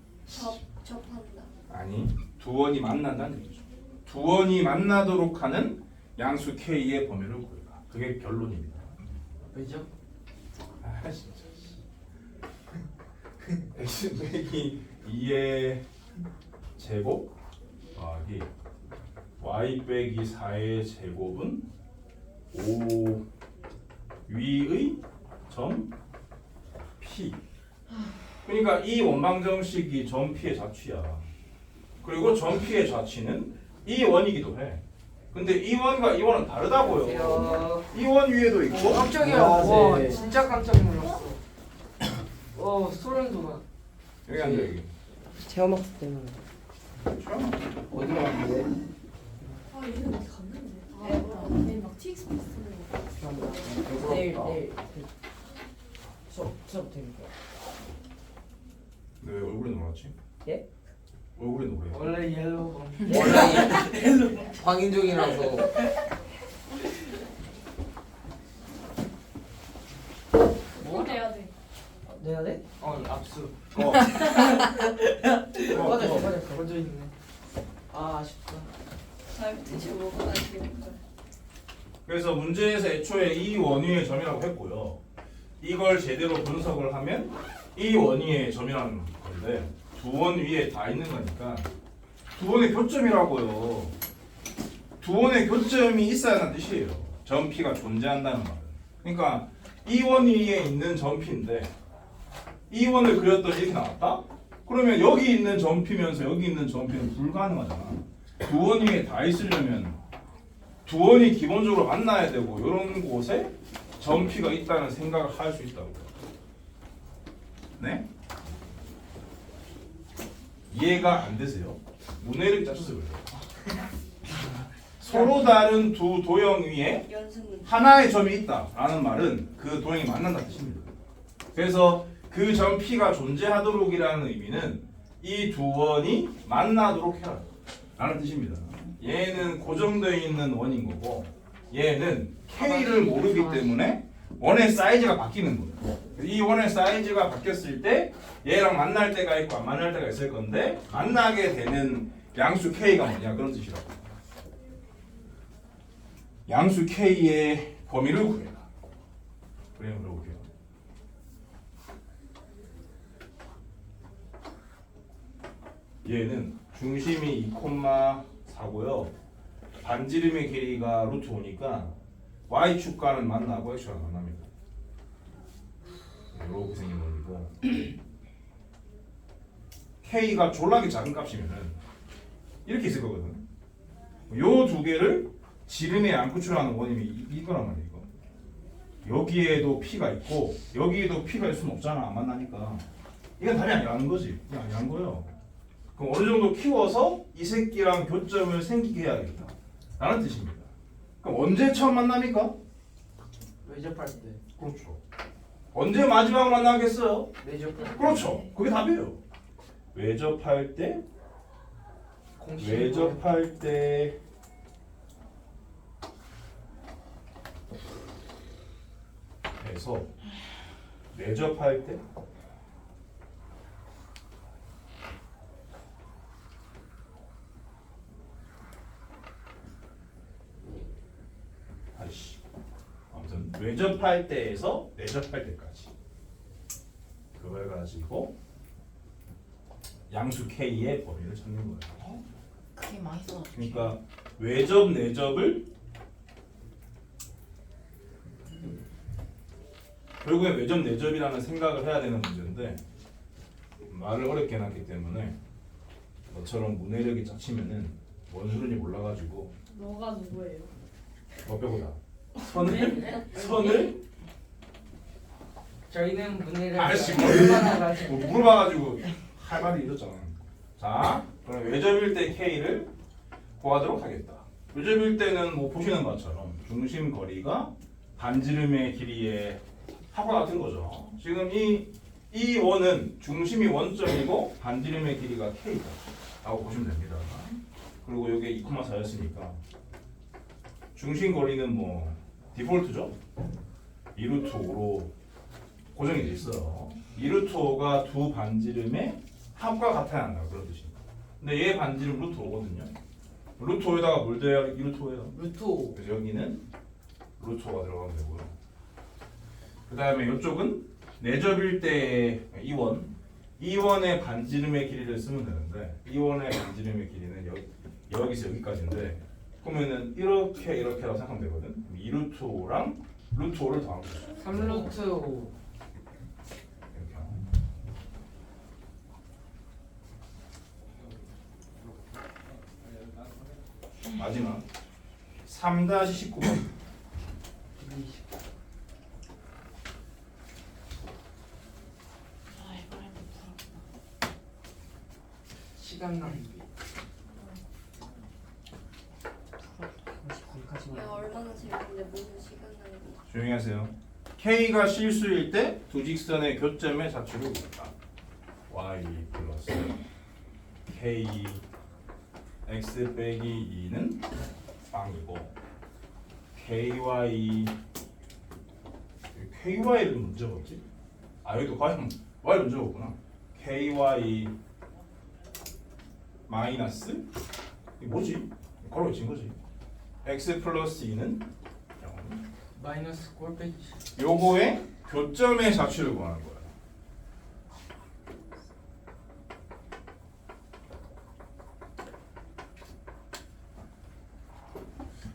접한다.
아니 두 원이 만난다는 얘기죠. 두 원이 만나도록 하는 양수 K의 범위를 구해라. 그게 결론입니다.
왜죠?
아 진짜. x 빼기 2의 제곱 더하기 y 빼기 4의 제곱은 5 위의 점 P. 그러니까 이 원방정식이 점 P의 좌취야. 그리고 점 P의 좌취는 이 원이기도 해. 근데 이 원과 이 원은 다르다고요. 이 원 위에도 있고.
깜짝이야
와,
와
네.
진짜 깜짝 놀랐어 소름 돋아
여기 앉아 여기.
체험학습 때문에
처음.
어디 갔는데?
아 얘는 어디 갔는데? 아
네.
맞다. 얘막 TX 비슷해.
내일 수업 되니까.
왜 얼굴이 노랗지?
예?
얼굴이 노래.
원래 옐로우
원래 광인종이라서.
뭐 내야 돼?
내야 돼?
압수
빠졌어.
꺼져 있네
아 아쉽다.
다이어트 지금 먹어야 되니까.
그래서 문제에서 애초에 이 원위의 점이라고 했고요. 이걸 제대로 분석을 하면 이 원위의 점이라는 건데 두 원 위에 다 있는 거니까 두 원의 교점이라고요. 두 원의 교점이 있어야 하는 뜻이에요. 점 P가 존재한다는 말은. 그러니까 이 원 위에 있는 점 P인데 이 원을 그렸더니 이렇게 나왔다? 그러면 여기 있는 점 P면서 여기 있는 점 P는 불가능하잖아. 두 원 위에 다 있으려면 두 원이 기본적으로 만나야 되고 이런 곳에 점 P가 있다는 생각을 할 수 있다고요. 네? 이해가 안 되세요? 문해력이 짜쳐서 그래요. 서로 다른 두 도형 위에
연습
하나의 점이 있다라는 말은 그 도형이 만난다는 뜻입니다. 그래서 그 점 P가 존재하도록이라는 의미는 이 두 원이 만나도록 해라 라는 뜻입니다. 얘는 고정되어 있는 원인 거고 얘는 K를 모르기 때문에 원의 사이즈가 바뀌는 거예요. 이 원의 사이즈가 바뀌었을 때 얘랑 만날 때가 있고 안 만날 때가 있을 건데 만나게 되는 양수 K가 뭐냐 그런 뜻이라고. 양수 K의 범위를 구해라. 그래 물어볼게요. 얘는 중심이 2,4고요. 반지름의 길이가 루트 5니까 y축과는 만나고 x축과는 만납니다. 이렇게 생긴 원이고 k가 졸라게 작은 값이면은 이렇게 있을 거거든. 요 두 개를 지름에 양구출하는 원임이 이거란 말이야. 이거. 여기에도 p가 있고 여기에도 p가 있을 수는 없잖아. 안 만나니까. 이건 답이 아니라는 거지. 그냥 아니란 거예요. 그럼 어느 정도 키워서 이 새끼랑 교점을 생기게 해야겠다 라는 뜻입니다. 그럼 언제 처음 만납니까?
외접할 때.
그렇죠. 언제 마지막으로 만나겠어요?
외접할 때.
그렇죠. 그게 답이에요. 외접할 때 해서 내접할 때 아무튼 외접할 때에서 내접할 때까지 그걸 가지고 양수 K의 범위를 찾는 거예요.
그게 많이 써.
그러니까 외접 내접을 결국엔 외접 내접이라는 생각을 해야 되는 문제인데 말을 어렵게 해놨기 때문에 너처럼 문해력이 짜치면은 뭔 소리인지 몰라가지고
너가 누구예요?
뭐 빼고다 선을
저희는 문해를
아저씨
얼마나 가지고
뭐 물어봐가지고 할 말이 있었잖아. 자, 그럼 외접일 때 K를 구하도록 하겠다. 외접일 때는 뭐 보시는 것처럼 중심 거리가 반지름의 길이의 합과 같은 거죠. 지금 이 원은 중심이 원점이고 반지름의 길이가 K다 라고 보시면 됩니다. 그리고 이게 2,4였으니까 중심 거리는 뭐 디폴트죠. 2루트 5로 고정이 돼 있어요. 2루트 5가 두 반지름의 합과 같아야 한다 그런 뜻입니다. 근데 얘 반지름 루트 5거든요. 루트 5에다가 뭘 돼야 2루트 5예요?
루트 5.
그래서 여기는 루트 5가 들어가면 되고요. 그 다음에 이쪽은 내접일 때 이원의 반지름의 길이를 쓰면 되는데 이원의 반지름의 길이는 여기서 여기까지인데 그러면은 이렇게라고 생각하면 되거든. 2루트 5랑 루트 5를 더하면 되죠.
3루트 5.
이렇게 하면. 마지막 3-19번
시간 낭비.
야 얼마나 재밌는데 무슨 시간 낭비.
조용히 하세요. K가 실수일 때 두 직선의 교점의 좌측을 구한다. Y 플러스 K X 빼기 2는 빵이고 KY를 문제가 없지? 아 여기도 과연 Y 문제가 없구나. KY 마이너스 이게 뭐지? 걸어 외친 거지. X 플러스 2는 0.
마이너스 꼴빼기.
요거의 교점의 좌측을 구하는 거예요.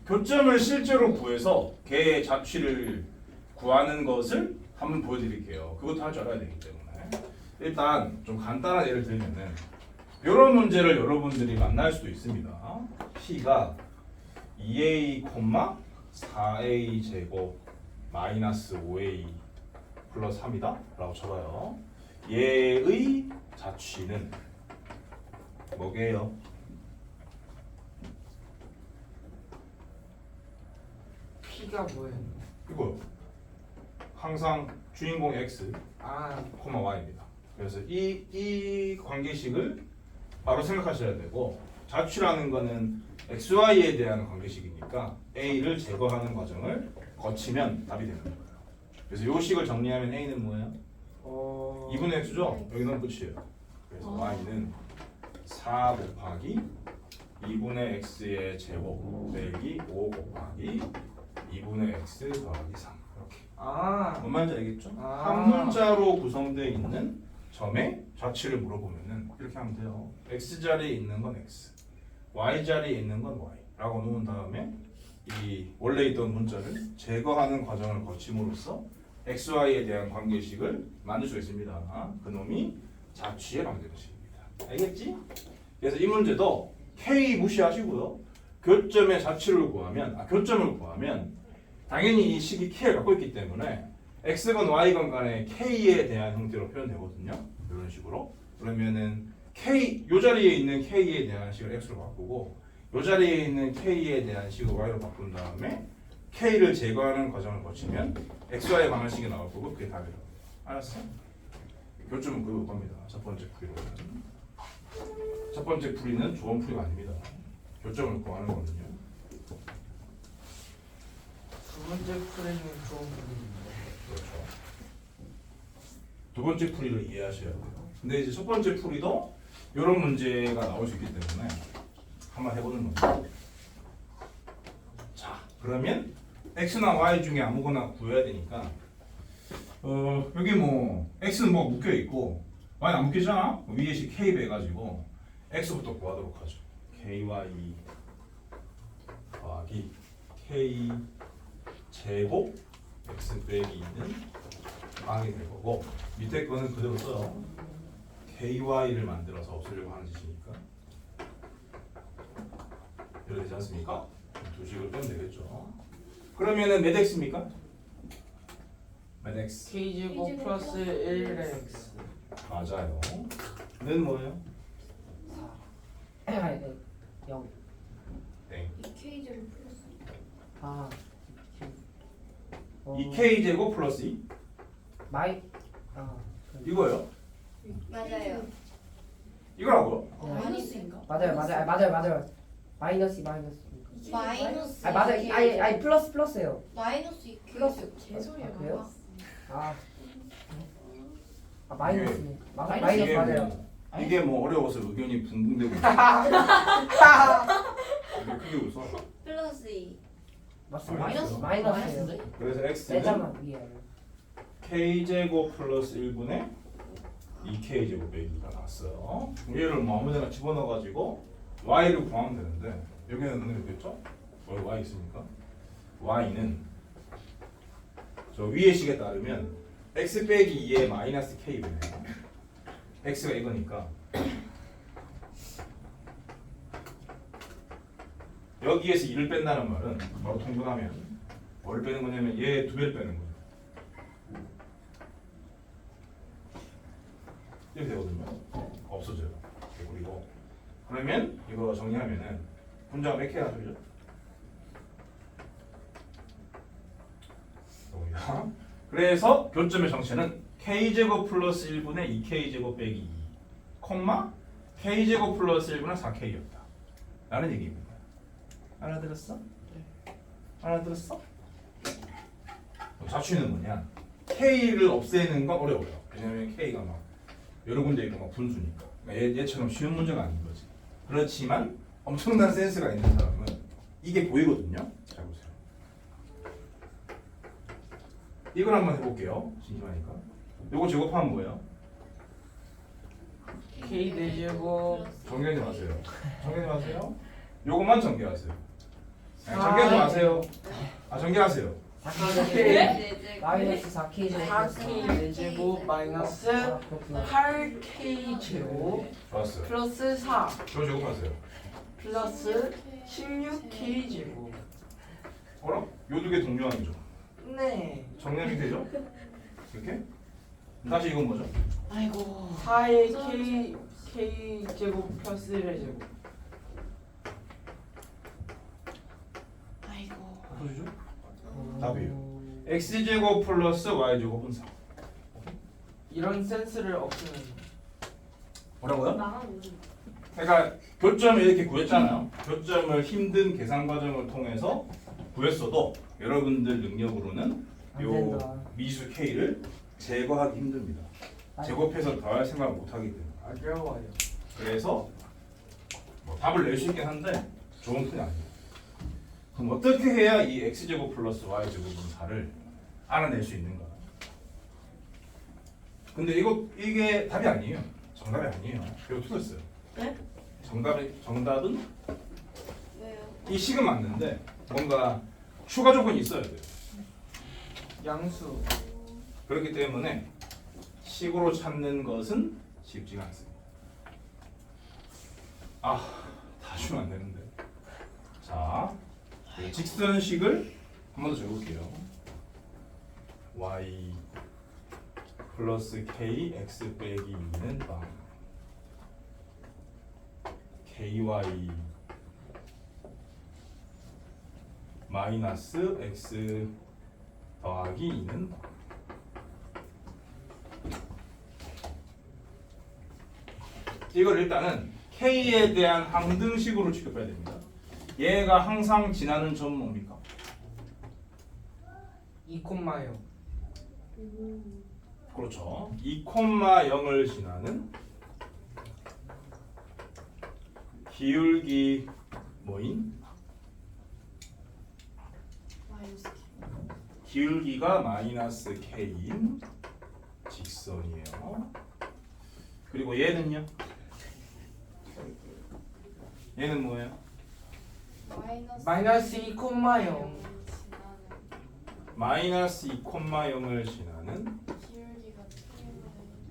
교점을 실제로 구해서 걔의 좌측을 구하는 것을 한번 보여드릴게요. 그것도 할 줄 알아야 되기 때문에 일단 좀 간단한 예를 들면은 이런 문제를 여러분들이 만날 수도 있습니다. P가 2a, 4a 제곱 마이너스 5a 플러스 3이다 라고 쳐봐요. 얘의 자취는 뭐게요?
P가 뭐예요?
이거 항상 주인공 x,
아,
y입니다. 그래서 이 관계식을 바로 생각하셔야 되고 자취라는 거는 xy에 대한 관계식이니까 a를 제거하는 과정을 거치면 답이 되는 거예요. 그래서 이 식을 정리하면 a는 뭐예요? 2분의 x죠? 여기 넣으면 끝이에요. 그래서 y는 4 곱하기 2분의 x의 제곱 빼기 5 곱하기 2분의 x 더하기 3 이렇게.
아,
뭔 말인지 알겠죠?
아.
한 문자로 구성되어 있는 점의 좌치를 물어보면은 이렇게 하면 돼요. x 자리에 있는 건 x, y 자리에 있는 건 y 라고 놓은 다음에 이 원래 있던 문자를 제거하는 과정을 거침으로써 x, y에 대한 관계식을 만들 수 있습니다. 그놈이 좌치의 방정식입니다. 알겠지? 그래서 이 문제도 k 무시하시고요. 교점의 좌치를 구하면, 교점을 구하면 당연히 이 식이 k를 갖고 있기 때문에 x건 y건 간에 k에 대한 형태로 표현되거든요. 이런 식으로. 그러면은 k 요 자리에 있는 k에 대한 식을 x로 바꾸고 요 자리에 있는 k에 대한 식을 y로 바꾼 다음에 k를 제거하는 과정을 거치면 xy 방정식이 나올 거고 그게 답이라고. 알았어? 교점은 그겁니다. 첫 번째 풀이로는. 첫 번째 풀이는 좋은 풀이가 아닙니다. 교점을 구하는 거거든요.
두 번째 풀이는 좋은 풀이인데.
그렇죠. 두 번째 풀이를 이해하셔야 돼요. 근데 이제 첫 번째 풀이도 이런 문제가 나올 수 있기 때문에 한번 해보는 겁니다. 자, 그러면 x나 y 중에 아무거나 구해야 되니까 여기 뭐 x는 뭐가 묶여 있고 y는 안 묶이잖아. 위에 식 k 배가지고 x부터 구하도록 하죠. ky 더하기 k 제곱 x 빼기 2는 방이 될 거고 밑에 거는 그대로 써요. ky를 만들어서 없애려고 하는 짓이니까 이렇게 되지 않습니까? 두 식을 빼면 되겠죠. 그러면은 몇 x입니까? 몇 x?
k제곱 플러스 1x.
맞아요. 는 뭐예요?
0.
땡.
이 K 제곱 플러스
아.
2k 제곱 플러스 2
마이. 아.
이거예요.
맞아요.
이거라고요?
마이너스인가?
맞아요. 마이너스.
마이너스
맞아요. 아니 플러스예요.
마이너스 2 K
플러스.
제곱.
죄송해요.
아, 그래요?
마이너스.
마이너스.
마이너스
이게
맞아요.
뭐, 이게 뭐 어려워서 의견이 붕붕대고 있어. 왜 크게 웃어?
플러스 2.
맞습니다.
마이너스?
마이너스예요.
그래서 x는
빼자만 위에.
k 제곱 플러스 1분의 2k 제곱 빼기 2가 나왔어요. 얘를 뭐 아무데나 집어넣어가지고 y를 구하면 되는데 여기는 너네 됐죠? 여기 y 있으니까 y는 저 위의 식에 따르면 x 빼기 2의 마이너스 k분의 x가 이거니까 여기에서 2를 뺀다는 말은 바로 통분하면 뭐를 빼는 거냐면 얘 두 배를 빼는 거죠. 이렇게 되거든요. 없어져요. 그리고 그러면 이거 정리하면은 분자가 몇 개가 되죠? 그래서 교점의 정체는 k제곱 플러스 1분의 2k제곱 빼기 2 콤마 k제곱 플러스 1분의 4k였다 라는 얘기입니다. 알아들었어? 알아들었어? 좌추는 뭐냐? k를 없애는 건 어려워요. 왜냐면 k가 막 여러 군데 있고 막 분수니까 그러니까 얘처럼 쉬운 문제가 아닌 거지. 그렇지만 엄청난 센스가 있는 사람은 이게 보이거든요. 잘 보세요. 이걸 한번 해볼게요. 심심하니까. 요거 제곱하면 뭐예요?
k 4제곱
정리하지 마세요. 정리하지 마세요. 요것만 정리하세요. 아니, 정리하지 마세요. 아 정리하세요.
4K 마이너스 4K 제곱.
4k 4제곱 마이너스
아, 그렇구나.
8k 제곱
좋았어요.
플러스 4
요 제곱하세요.
플러스 16k 제곱.
어라? 요 두 개 동료함이죠.
네.
정리하면 되죠? 이렇게? 다시 이건 뭐죠?
아이고. 4의 k 제곱 플러스 1의 제곱. 아이고.
없어지죠? 답이에요. x제곱 플러스 y제곱은 4.
이런 센스를 없으면
뭐라고요?
나만 모르.
그러니까 교점을 이렇게 구했잖아요. 교점을 힘든 계산 과정을 통해서 구했어도 여러분들 능력으로는
안
요
된다.
미수 k를 제거하기 힘듭니다. 제곱해서 더할 생각을 못 하기 때문에.
어려워요.
그래서 뭐 답을 낼 수 있긴 한데 좋은 편이 아니에요. 그럼 어떻게 해야 이 x제곱 플러스 y제곱은 4를 알아낼 수 있는가? 근데 이게 답이 아니에요. 정답이 아니에요. 이거 틀렸어요.
네?
정답은
왜요?
이 식은 맞는데 뭔가 추가 조건이 있어야 돼요.
양수.
그렇기 때문에 식으로 찾는 것은 쉽지가 않습니다. 다 주면 안 되는데. 자, 직선식을 한 번 더 적을게요. y 플러스 k x 빼기 2는 빵 ky 마이너스 x 더하기 2는 빵. 이걸 일단은 k에 대한 항등식으로 취급해야 됩니다. 얘가 항상 지나는 점은 뭡니까?
2,0.
그렇죠. 2,0을 지나는 기울기 뭐인?
마이너스
기울기가 마이너스 k인 직선이에요. 그리고 얘는요? 얘는 뭐예요?
마이너스 2,0.
마이너스 2,0을 지나는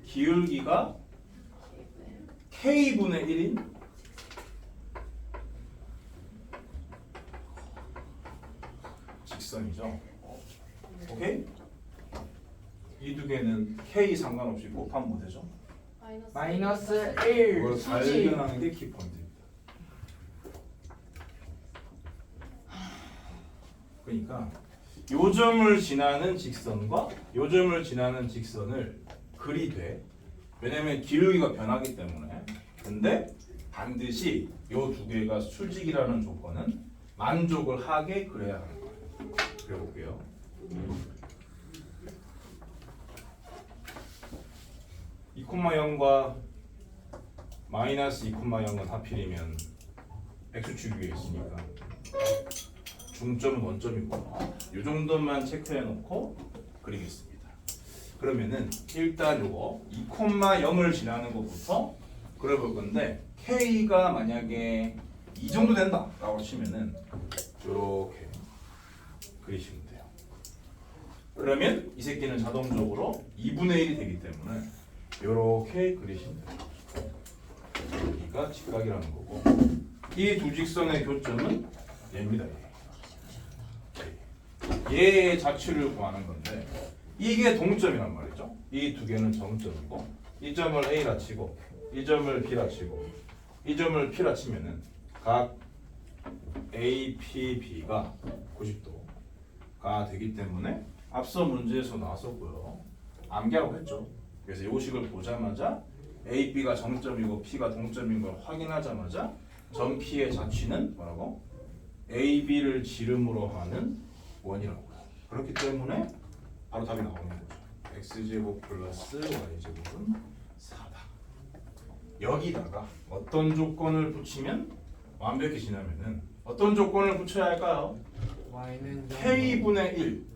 기울기가
기울기가 k분의 1인 직선이죠. 오케이? 이 두 개는 k 상관없이 곱하면 뭐 되죠?
마이너스 1.
이걸
수직.
발견하는 게 키포인트입니다. 그러니까 요 점을 지나는 직선과 요 점을 지나는 직선을 그리되 왜냐면 기울기가 변하기 때문에 근데 반드시 요 두 개가 수직이라는 조건은 만족을 하게 그려야 하는 거예요. 그려볼게요. 이 콤마 0과 마이너스 2,0은 하필이면 x축 위에 있으니까 중점은 원점이고 이 정도만 체크해 놓고 그리겠습니다. 그러면은 일단 요거 2,0을 지나는 것부터 그려볼 건데 k가 만약에 이 정도 된다 라고 치면은 요렇게 그리시면 돼요. 그러면 이 새끼는 자동적으로 2분의 1이 되기 때문에 요렇게 그리시면 돼요. 여기가 직각이라는 거고 이 두 직선의 교점은 얘입니다. 얘의 자취를 구하는 건데 이게 동점이란 말이죠. 이 두 개는 정점이고 이 점을 A라 치고 이 점을 B라 치고 이 점을 P라 치면은 각 APB가 90도가 되기 때문에 앞서 문제에서 나왔었고요. 암기하라고 했죠. 그래서 이 식을 보자마자 A, B가 정점이고 P가 동점인 걸 확인하자마자 점 P의 자취는 뭐라고? A, B를 지름으로 하는 원이라고요. 그렇기 때문에 바로 답이 나오는 거죠. x제곱 플러스 y제곱은 4다. 여기다가 어떤 조건을 붙이면 완벽히 지나면은 어떤 조건을 붙여야 할까요?
y는
k분의 1.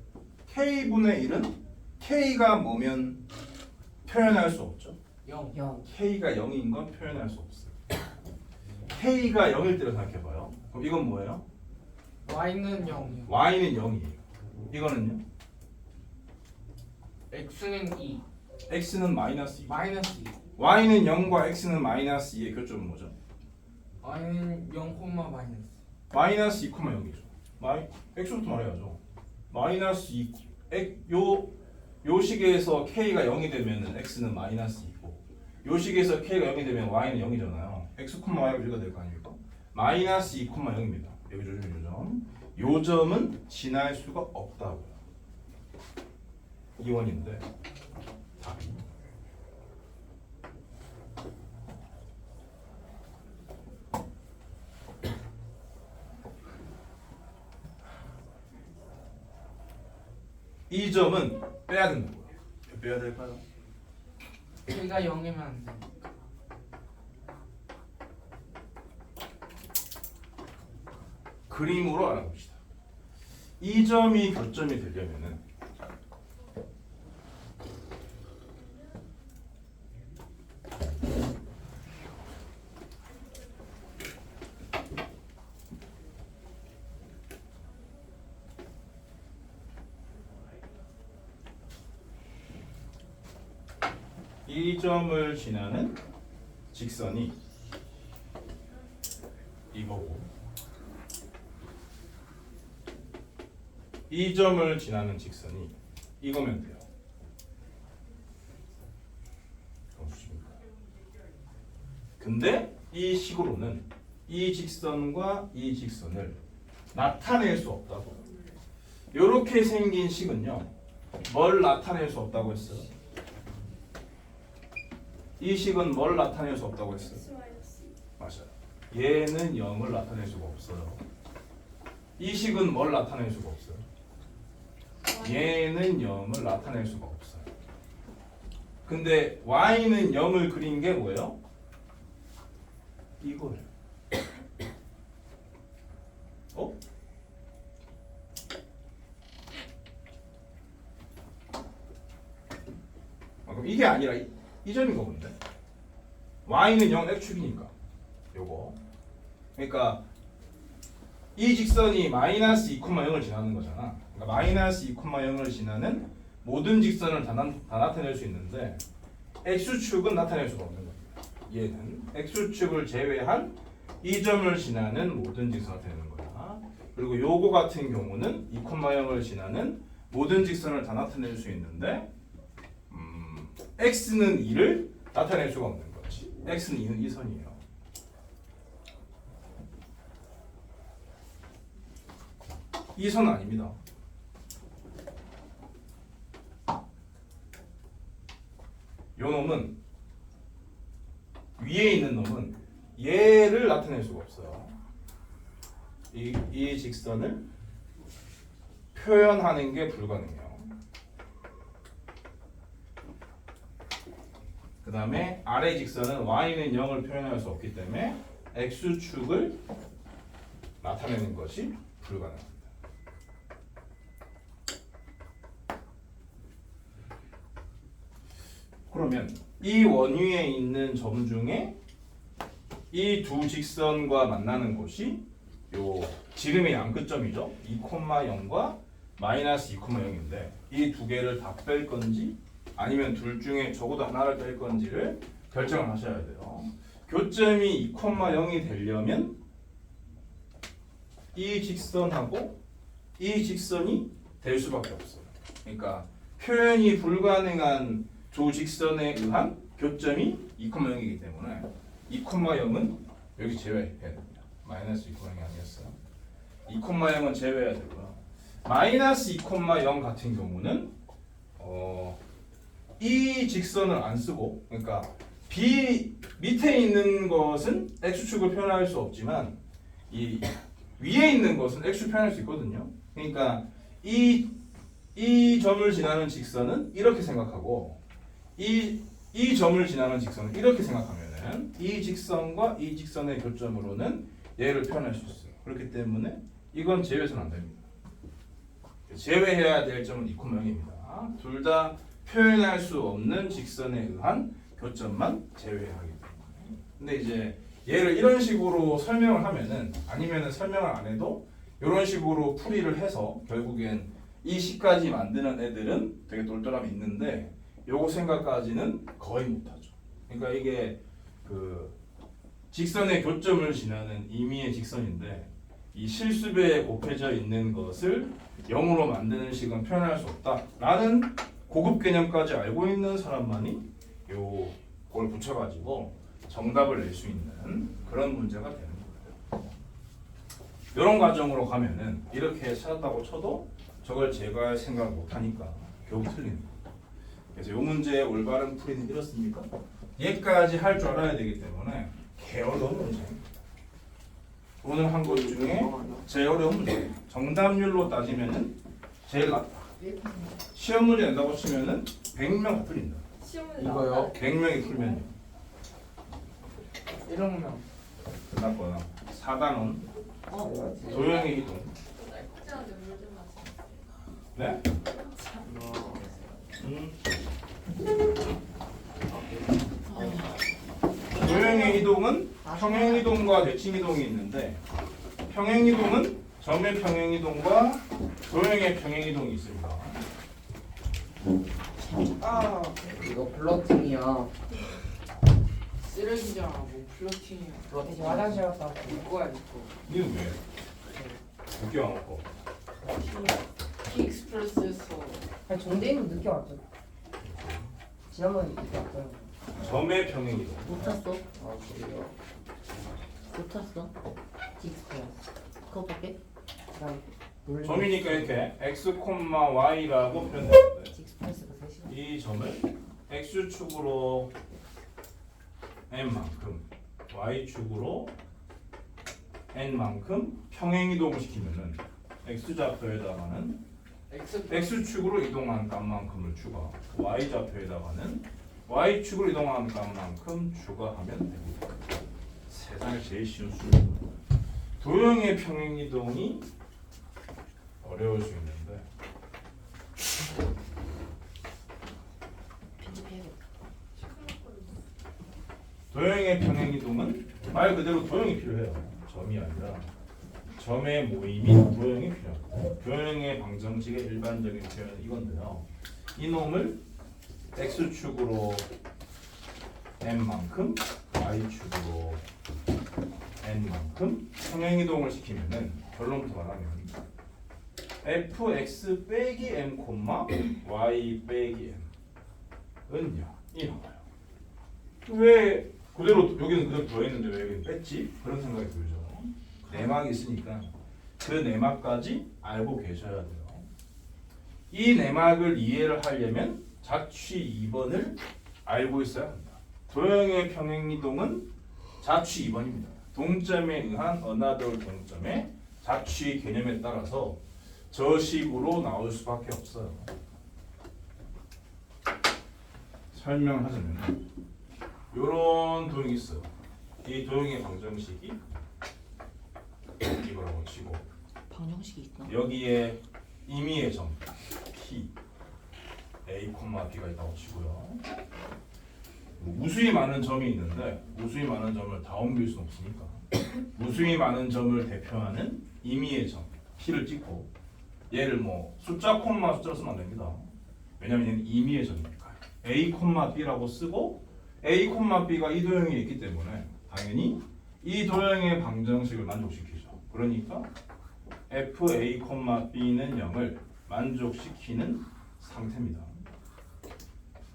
k분의 1은 k가 뭐면 표현할 수 없죠.
0.
0.
k가 0인 건 표현할 수 없어요. k가 0일 때로 생각해봐요. 그럼 이건 뭐예요?
y는 0.
y는 0이에요. 이거는요?
x는 2.
x는 마이너스 2.
마이너스 2.
y는 0과 x는 마이너스 2의 교점은 뭐죠?
y는 0, 마이너스.
마이너스 2,0이죠. x부터 말해야죠. 마이너스 2. 요 식에서 k가 0이 되면은 x는 마이너스 2고 요 식에서 k가 0이 되면 y는 0이잖아요. x, y가 유지가 될 거 아닙니까? 마이너스 2,0입니다. 여기 조점. 요 점은 지날 수가 없다고요. 이원인데 답이 이 점은 빼야 된다고요. 몇 빼야 될까요?
k가 0이면 안 돼.
그림으로 알아봅시다. 이 점이 교점이 되려면은 이 점을 지나는 직선이 이거고 이 점을 지나는 직선이 이거면 돼요. 근데 이 식으로는 이 직선과 이 직선을 나타낼 수 없다고. 이렇게 생긴 식은요, 뭘 나타낼 수 없다고 했어요? 이 식은 뭘 나타낼 수 없다고 했어요? 맞아요. 얘는 0을 나타낼 수가 없어요. 이 식은 뭘 나타낼 수가 없어요? 얘는 0을 나타낼 수가 없어요. 근데 y는 0을 그린 게 뭐예요? 이거예요. 어? 그럼 이게 아니라 이 점인 거 본데. y는 0 x축이니까 요거. 그러니까 이 직선이 마이너스 2,0을 지나는 거잖아. 그러니까 마이너스 2,0을 지나는 모든 직선을 다 나타낼 수 있는데 x축은 나타낼 수가 없는 겁니다. 얘는 x축을 제외한 이 점을 지나는 모든 직선을 나타내는 거야. 그리고 요거 같은 경우는 2,0을 지나는 모든 직선을 다 나타낼 수 있는데 x는 2를 나타낼 수가 없는 거지. x는 2는 이 선이에요. 이 선 아닙니다. 요 놈은 위에 있는 놈은 얘를 나타낼 수가 없어요. 이 직선을 표현하는 게 불가능해요. 그 다음에 아래 직선은 y는 0을 표현할 수 없기 때문에 x축을 나타내는 것이 불가능합니다. 그러면 이 원위에 있는 점 중에 이 두 직선과 만나는 곳이 요 지름의 양끝점이죠. 2,0과 마이너스 2,0인데 이 두 개를 다 뺄 건지 아니면 둘 중에 적어도 하나를 뺄 건지를 결정을 하셔야 돼요. 교점이 2,0이 되려면 이 직선하고 이 직선이 될 수밖에 없어요. 그러니까 표현이 불가능한 두 직선에 의한 교점이 2,0이기 때문에 2,0은 여기 제외해야 됩니다. 마이너스 2,0이 아니었어요. 2,0은 제외해야 되고요. 마이너스 2,0 같은 경우는 이 직선을 안 쓰고, 그러니까 B 밑에 있는 것은 x축을 표현할 수 없지만 이 위에 있는 것은 x축 표현할 수 있거든요. 그러니까 이 점을 지나는 직선은 이렇게 생각하고 이 점을 지나는 직선은 이렇게 생각하면은 이 직선과 이 직선의 교점으로는 얘를 표현할 수 있어요. 그렇기 때문에 이건 제외해서는 안 됩니다. 제외해야 될 점은 2,0입니다. 둘 다 표현할 수 없는 직선에 의한 교점만 제외하기 때문에. 근데 이제 얘를 이런 식으로 설명을 하면은 아니면은 설명을 안 해도 이런 식으로 풀이를 해서 결국엔 이 식까지 만드는 애들은 되게 똘똘함이 있는데 요거 생각까지는 거의 못하죠. 그러니까 이게 그 직선의 교점을 지나는 임의의 직선인데 이 실수배에 곱해져 있는 것을 0으로 만드는 식은 표현할 수 없다라는 고급 개념까지 알고 있는 사람만이 요걸 붙여가지고 정답을 낼 수 있는 그런 문제가 되는 거예요. 이런 과정으로 가면은 이렇게 찾았다고 쳐도 저걸 제거할 생각을 못하니까 겨우 틀리는 거예요. 그래서 이 문제의 올바른 풀이는 이렇습니까? 얘까지 할 줄 알아야 되기 때문에 개 어려운 문제입니다. 오늘 한 것 중에 제일 어려운 문제. 정답률로 따지면은 제일 낮다. 시험 문제 낸다고 치면은 100명 풀린다.
이거요?
100명이 풀면요.
1억명.
끝났거나 4단원 도형의 이동. 네? 도형의 이동은 평행 이동과 대칭 이동이 있는데 평행 이동은 점의 평행 이동과 도형의 평행 이동이 있습니다.
아
이거 플러팅이야.
쓰레기잖아. 뭐 플러팅이야.
이제 화장실 갔다 왔어.
이거야 이거.
니는 왜? 늦게 안 먹고.
T 익스프레스에서
아니 정대인은 늦게 왔죠. 지난번에 늦게 왔어요.
점의 평행이동.
못 탔어?
아 그래요?
못 탔어?
딕스크야.
그거밖에?
그다음 놀래.
점이니까 이렇게 x, y라고 표현되는데
딕스프레스가 3시간.
이 점을 x축으로 n만큼 y축으로 n만큼 평행이동을 시키면은 x좌표에다가는 x축으로 이동한 값만큼을 추가, y좌표에다가는 y축으로 이동한 값만큼 추가하면 됩니다. 세상에 제일 쉬운 수입니다. 도형의 평행이동이 어려울 수 있는데
편집해야겠다.
도형의 평행이동은 말 그대로 도형이 필요해요. 점이 아니라 점의 모임이 도형이 필요합니다. 도형의 방정식의 일반적인 표현은 이건데요. 이놈을 x축으로 n만큼 y축으로 n만큼 평행이동을 시키면은 결론부터 말하면 fx 빼기 m, y 빼기 m은요 이 나와요. 왜 그대로 여기는 그대로 들어있는데 왜 여기는 뺐지? 그런 생각이 들죠. 내막이 있으니까 그 내막까지 알고 계셔야 돼요. 이 내막을 이해를 하려면 자취 2번을 알고 있어야 합니다. 도형의 평행이동은 자취 2번입니다. 동점에 의한 어나더 동점의 자취 개념에 따라서 저 식으로 나올 수밖에 없어요. 설명하자면 이런 도형이 있어요. 이 도형의 방정식이 이거라고 치고
방정식이 있나?
여기에 임의의 점 P, A, B가 있다고 치고요. 무수히 많은 점이 있는데 무수히 많은 점을 다 옮길 수는 없으니까 무수히 많은 점을 대표하는 임의의 점 P를 찍고 얘를 뭐 숫자 콤마 숫자로 쓰면 안 됩니다. 왜냐면 얘는 임의의 점이니까 A, B라고 쓰고 A, B가 이 도형이 있기 때문에 당연히 이 도형의 방정식을 만족시키죠. 그러니까 FA, B는 0을 만족시키는 상태입니다.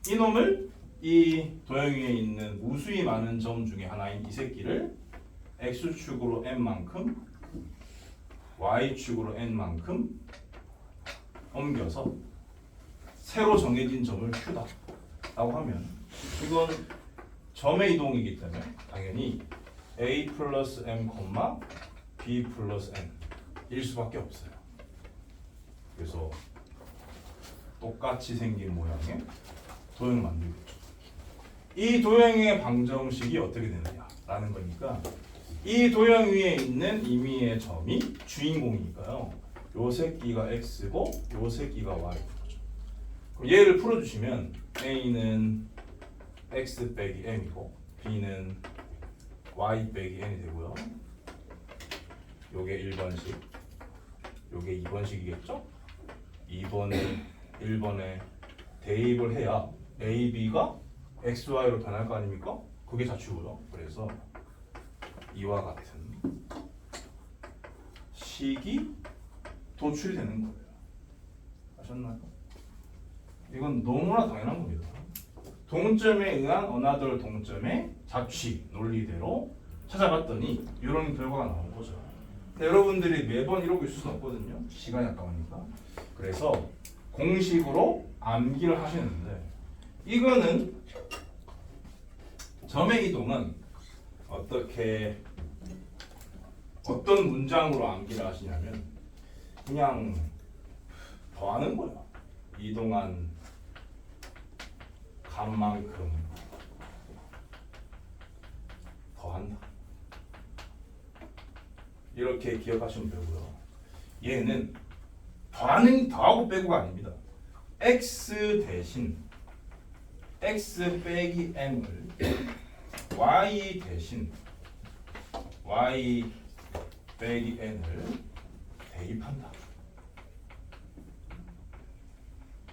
이놈을 이 도형 위에 있는 무수히 많은 점 중에 하나인 이 새끼를 x축으로 n만큼 y축으로 n만큼 옮겨서 새로 정해진 점을 q다 라고 하면 이건 점의 이동이기 때문에 당연히 a 플러스 m, b 플러스 n 일 수밖에 없어요. 그래서 똑같이 생긴 모양의 도형을 만들겠죠. 이 도형의 방정식이 어떻게 되느냐라는 거니까 이 도형 위에 있는 임의의 점이 주인공이니까요. 요 새끼가 x고 요 새끼가 y인 거죠. 그럼 얘를 풀어주시면 a는 x 빼기 m이고 b는 y 빼기 n이 되고요. 요게 1번식, 요게 2번식이겠죠? 2번을 1번에 대입을 해야 a, b가 x, y로 변할 거 아닙니까? 그게 자취고요. 그래서 이와 같은 식이 도출되는 거예요. 아셨나요? 이건 너무나 당연한 겁니다. 동점에 의한 어나더 동점의 자취 논리대로 찾아봤더니 이런 결과가 나온 거죠. 근데 여러분들이 매번 이러고 있을 수는 없거든요. 시간이 아까우니까. 그래서 공식으로 암기를 하시는데 이거는 점의 이동은 어떤 문장으로 암기를 하시냐면 그냥 더하는 거예요. 이동한 값만큼 더한다. 이렇게 기억하시면 되고요. 얘는 더하고 빼고가 아닙니다. x 대신 x 빼기 m을 y 대신 y 빼기 n을 대입한다.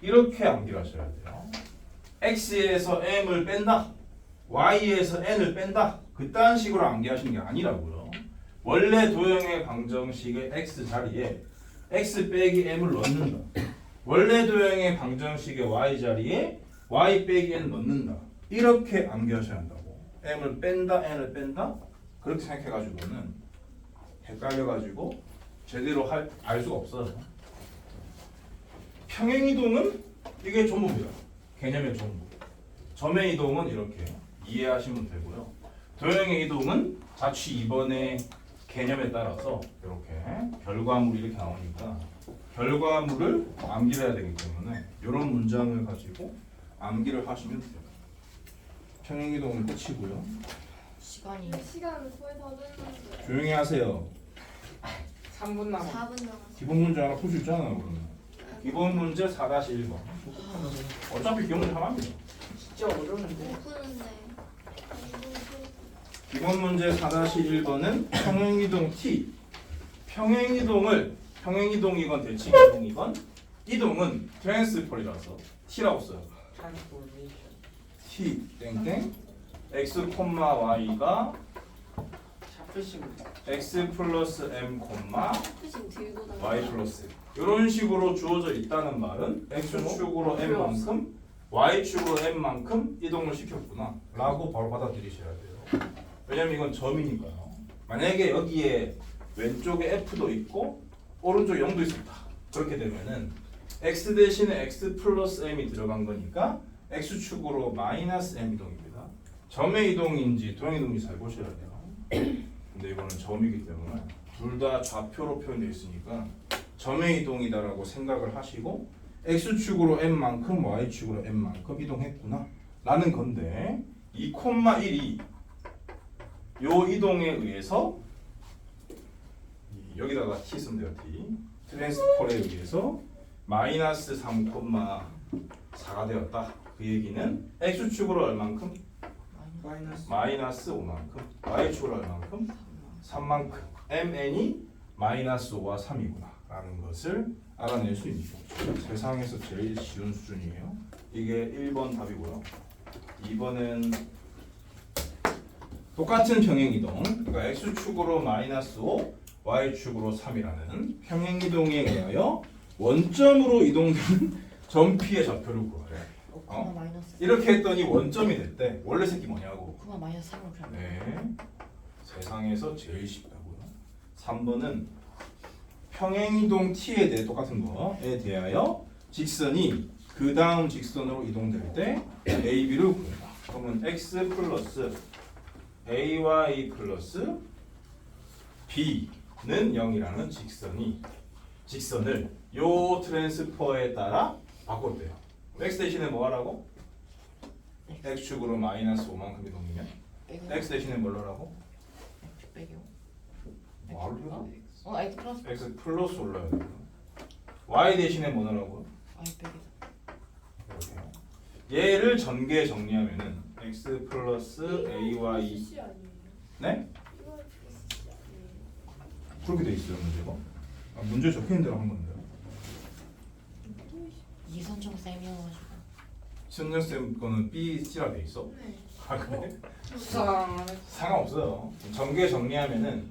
이렇게 암기하셔야 돼요. x에서 m을 뺀다, y에서 n을 뺀다, 그딴 식으로 암기하시는 게 아니라고요. 원래 도형의 방정식의 x 자리에 x 빼기 m을 넣는다. 원래 도형의 방정식의 y 자리에 y 빼기 n 넣는다. 이렇게 암기하셔야 한다고. m을 뺀다, n을 뺀다. 그렇게 생각해가지고는 헷갈려가지고 제대로 알 수가 없어요. 평행이동은 이게 전부입니다. 개념의 전부. 점의 이동은 이렇게 이해하시면 되고요. 도형의 이동은 자취 2번의 개념에 따라서 이렇게 결과물이 이렇게 나오니까 결과물을 암기를 해야 되기 때문에 이런 문장을 가지고 암기를 하시면 돼요. 평행이동은 끝이고요.
시간이
시간을 거의 다 됐는데.
조용히 하세요.
3분 남았
4분 남았어.
기본 문제 하나 풀 수 있잖아 그러면. 기본 문제 4-1번. 어차피 기본 문제 하나입니다.
진짜 어려운데.
못 푸는데.
기본 문제 4-1번은 평행이동 T. 평행이동이건 대칭이동이건 이동은 트랜스폴이라서 T라고 써요.
트랜스포메이션.
T 땡땡 x, y가
샤프심.
x 플러스 m,
지금 들고 다녀.
y 플러스 이런 식으로 주어져 있다는 말은 x축으로 m만큼 y축으로 m만큼 이동을 시켰구나 라고 바로 받아들이셔야 돼요. 왜냐면 이건 점이니까요. 만약에 여기에 왼쪽에 f도 있고 오른쪽에 0도 있었다. 그렇게 되면은 x 대신에 x 플러스 m이 들어간 거니까 x축으로 마이너스 m 이동입니다. 점의 이동인지 도형의 이동인지 잘 보셔야 돼요. 근데 이거는 점이기 때문에 둘 다 좌표로 표현되어 있으니까 점의 이동이다라고 생각을 하시고 x축으로 m만큼 y축으로 m만큼 이동했구나 라는 건데 2,1이 요 이동에 의해서 여기다가 t 쓰면 돼요. t 트랜스폴에 의해서 마이너스 3,4가 되었다. 그 얘기는 x축으로 얼만큼? 마이너스 5만큼, y축으로 얼만큼? 3만큼. mn이 마이너스 5와 3이구나 라는 것을 알아낼 수 있는 거죠. 세상에서 제일 쉬운 수준이에요. 이게 1번 답이고요. 2번은 똑같은 평행이동, 그러니까 x축으로 마이너스 5, y축으로 3이라는 평행이동에 의하여 원점으로 이동되는 점 P의 좌표를 구하래.
오크마 마이너스
이렇게 했더니 원점이 됐대. 원래 새끼 뭐냐고.
오크마 마이너스 3으로 그냥
네. 세상에서 제일 쉽다고요. 3번은 평행이동 T에 대해 똑같은 거에 대하여 직선이 그 다음 직선으로 이동될 때 AB를 구한다. 그러면 X 플러스 AY 플러스 B는 0이라는 직선을 요 트랜스퍼에 따라 바꿨대요. X 대신에 뭐 하라고? X축으로 마이너스 5만큼 이동이면
빼고
X 대신에 뭘 넣으라고?
빼기요.
뭐 하려고?
X 플러스
X 플러스 올라야 돼요. Y 대신에 뭐 넣으라고?
Y 빼기.
이렇게요. 얘를 전개 정리하면은 X 플러스 AY
CC 아니에요?
네?
이거 CC 아니에요?
그렇게 돼 있어요 문제가. 문제 적혀 있는 대로 한 건데요.
이선정 쌤이어가지고
선정 쌤 거는 B, C라 돼 있어.
네.
아 그래?
수상.
상관없어요. 전개 정리하면은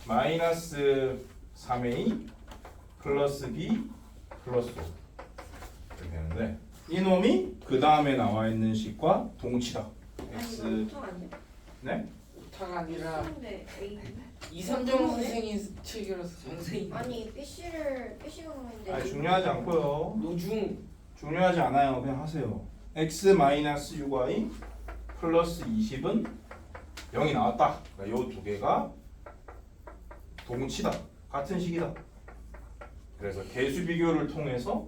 마이너스 3A 플러스 B 플러스 5 이렇게 되는데 이놈이 그 다음에 나와 있는 식과 동치다.
아니
X
이거 보통 아니야?
네?
타가 아니라
근데 A
이선정 선생이 체결해서 선생님.
아니 BC가 나오는데
아니 중요하지 않고요.
노중.
중요하지 않아요. 그냥 하세요. x 마이너스 6y 플러스 20은 0이 나왔다. 그러니까 요 두 개가 동치다. 같은 식이다. 그래서 개수 비교를 통해서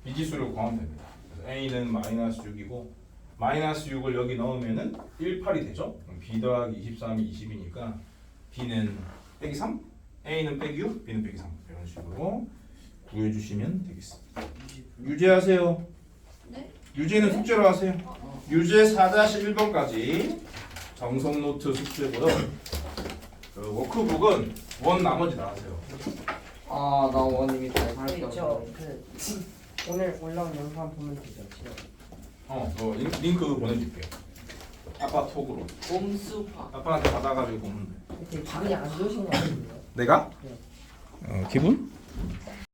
미지수를 구하면 됩니다. 그래서 a는 마이너스 6이고 마이너스 6을 여기 넣으면은 18이 되죠. 그럼 b 더하기 23이 20이니까 b는 빼기 3, a는 빼기 6, b는 빼기 3 이런 식으로 구해주시면 되겠습니다. 유제하세요.
네?
유제는 숙제로 하세요. 유제 4-1번까지 정석 노트 숙제고요. 그 워크북은 원 나머지 다 하세요.
아, 나 원님이 다
저
할게요.
그 오늘 올라온 영상 보면 되죠. 지금.
링크 보내줄게. 아빠 톡으로.
꼼수파.
아빠한테 받아가지고 보면 돼.
되게 기분이 안 좋으신 거 같은데요?
내가?
네.
기분?